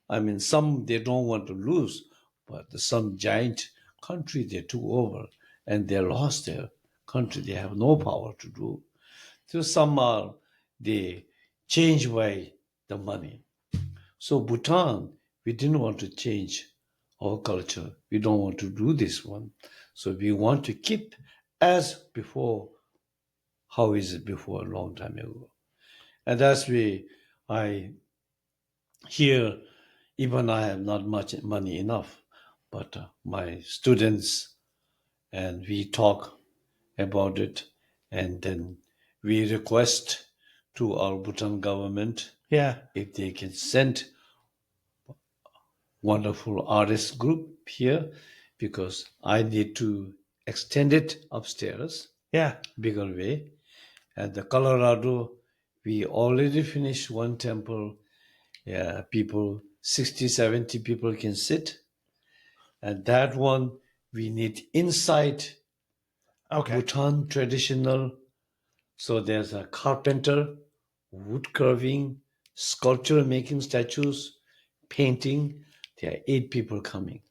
I mean, some they don't want to lose, but some giant country they took over and they lost their country. They have no power to do. So some are they change by the money. So Bhutan, we didn't want to change our culture. We don't want to do this one. So we want to keep as before. How is it before a long time ago? And that's why I here, even I have not much money enough, but my students and we talk about it, and then we request to our Bhutan government yeah, if they can send wonderful artist group here, because I need to extend it upstairs, yeah. bigger way. And the Colorado, we already finished one temple. Yeah, people, 60, 70 people can sit. And that one, we need inside Okay. Bhutan traditional. So there's a carpenter, wood carving, sculpture making statues, painting. There are 8 people coming.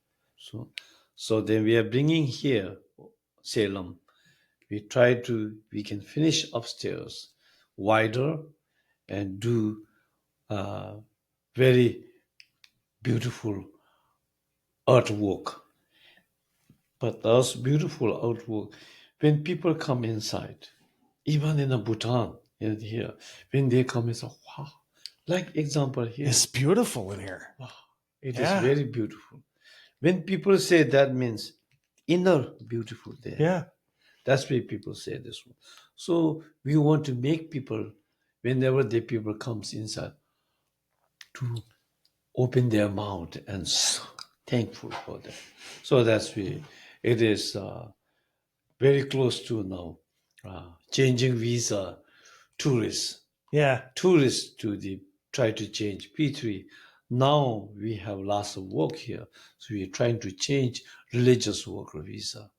So then we are bringing here Salem. We can finish upstairs wider and do very beautiful artwork. But those beautiful artwork, when people come inside, even in a Bhutan, in here, when they come and say, wow, like example here, It's beautiful in here. it is Yeah. very beautiful. When people say that means inner beautiful there. Yeah, That's why people say this one. So we want to make people, whenever the people comes inside, to open their mouth and thankful for that. So that's why it is very close to now changing visa tourists yeah, to the try to change P3. Now we have lots of work here, so we are trying to change religious worker visa.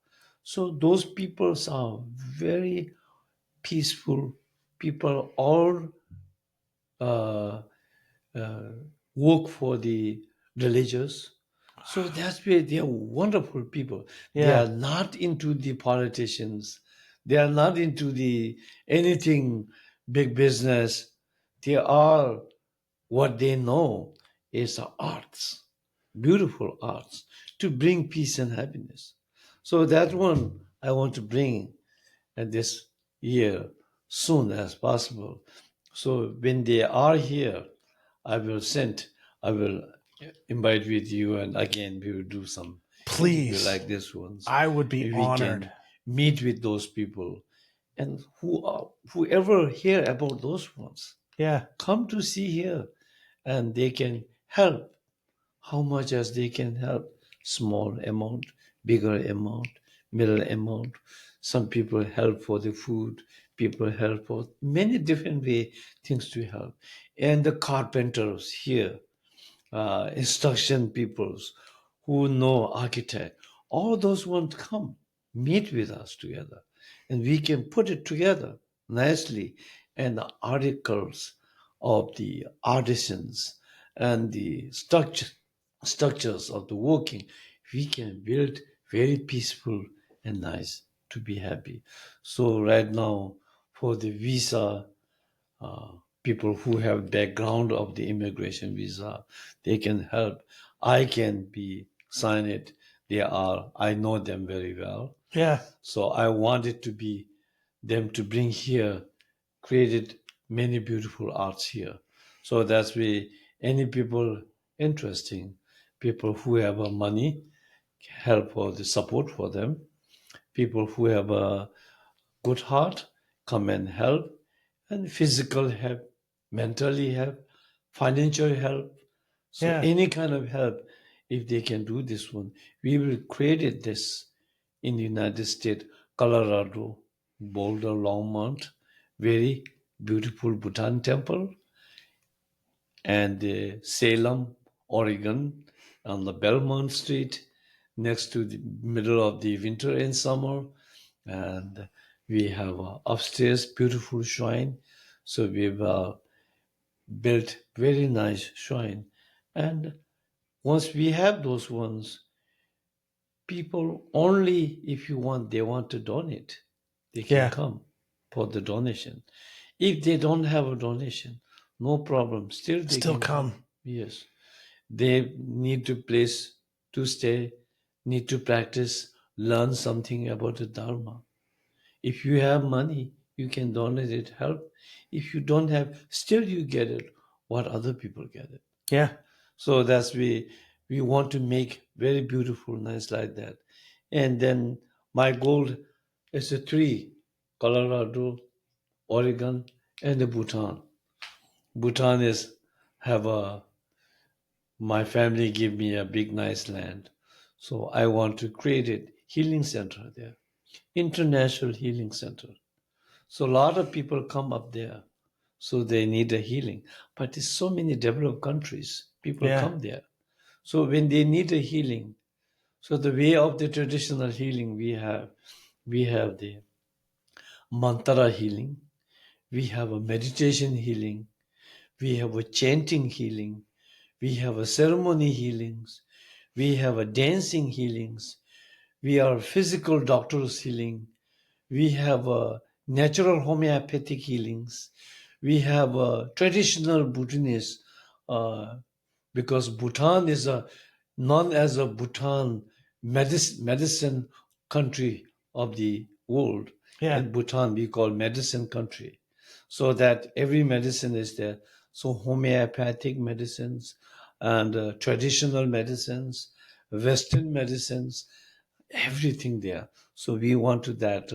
So those peoples are very peaceful people, all work for the religious. So that's where they are wonderful people. They Yeah. are not into the politicians. They are not into the anything big business. They are what they know is the arts, beautiful arts, to bring peace and happiness. So that one I want to bring at this year soon as possible. So when they are here, I will send, I will invite with you, and again we will do some interview Please. like this ones. I would be We honored. can meet with those people, and whoever hear about those ones, Yeah. come to see here, and they can help how much as they can help. Small amount, bigger amount, middle amount. Some people help for the food, people help for many different way things to help. And the carpenters here, instruction peoples who know architect, all those want to come meet with us together, and we can put it together nicely. And the articles of the artisans and the structures of the working, we can build very peaceful and nice to be happy. So right now, for the visa, people who have background of the immigration visa, they can help. I can be sign it. I know them very well. Yeah. So I wanted to be them to bring here, created many beautiful arts here. So that's why any people interesting, people who have money, help for the support for them. People who have a good heart, come and help, and physical help, mentally help, financial help. So Yeah. any kind of help, if they can do this one, we will create this in the United States, Colorado, Boulder, Longmont, very beautiful Bhutan temple, and Salem, Oregon, on the Belmont Street, next to the middle of the winter and summer. And we have upstairs beautiful shrine. So we've built very nice shrine. And once we have those ones, people only if you want they want to donate, they can Yeah. come for the donation. If they don't have a donation, no problem. Still they Still can come. come. Yes. They need to place to stay, need to practice, learn something about the Dharma. If you have money, you can donate it, help. If you don't have, still you get it what other people get it. Yeah. So that's we want to make very beautiful, nice like that. And then my goal is a three: Colorado, Oregon, and the Bhutan. Bhutan is have a my family give me a big nice land. So I want to create a healing center there. International healing center. So a lot of people come up there. So they need a healing. But there's so many developed countries. People Yeah. come there. So when they need a healing, so the way of the traditional healing we have the mantra healing, we have a meditation healing, we have a chanting healing, we have a ceremony healings, we have a dancing healings, we are physical doctors healing, we have natural homeopathic healings, we have traditional Buddhist, uh, because Bhutan is a known as a Bhutan medicine country of the world. Yeah. And Bhutan we call medicine country, so that every medicine is there. So homeopathic medicines and traditional medicines, Western medicines, everything there. So we want to that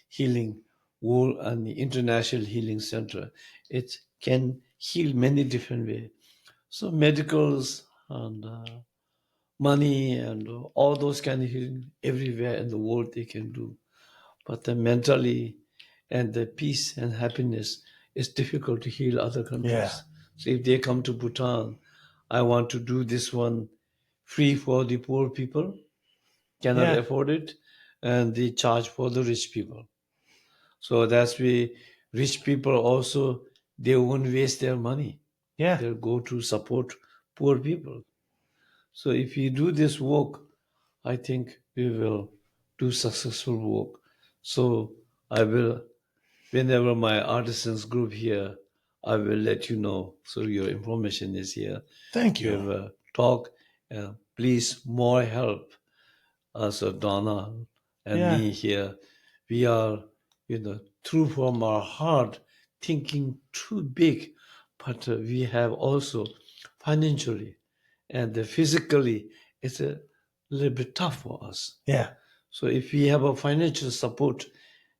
healing world and the international healing center. It can heal many different ways. So medicals and money and all those kind of healing everywhere in the world they can do. But the mentally and the peace and happiness is difficult to heal other Yeah. countries. So if they come to Bhutan, I want to do this one free for the poor people, cannot Yeah. afford it, and they charge for the rich people. So that's why rich people also they won't waste their money. Yeah. They'll go to support poor people. So if we do this work, I think we will do successful work. So I will, whenever my artisans group here, I will let you know. So your information is here. Thank We have you. a talk. Please, more help. So Donna and Yeah. me here, we are, true from our heart, thinking too big, but we have also financially and physically, it's a little bit tough for us. Yeah. So if we have a financial support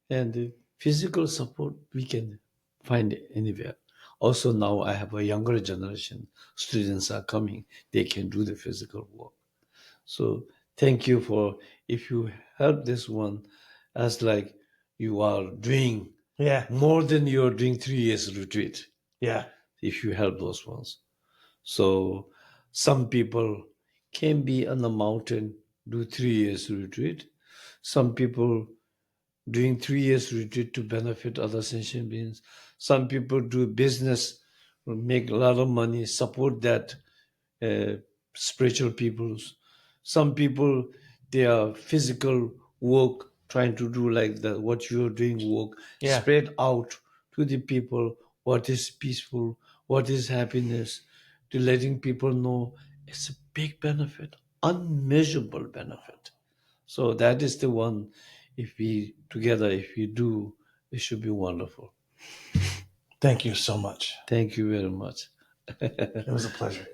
and the physical support, we can find it anywhere. Also now I have a younger generation. Students are coming. They can do the physical work. So thank you for, if you help this one, as like you are doing Yeah. more than you're doing 3 years retreat, Yeah. if you help those ones. So some people can be on the mountain, do 3 years retreat. Some people doing 3 years retreat to benefit other sentient beings. Some people do business, make a lot of money, support that spiritual peoples. Some people, they are physical work, trying to do like the what you are doing work, Yeah. spread out to the people what is peaceful, what is happiness, to letting people know it's a big benefit, unmeasurable benefit. So that is the one. If we together, if we do, it should be wonderful. Thank you so much. Thank you very much. It was a pleasure.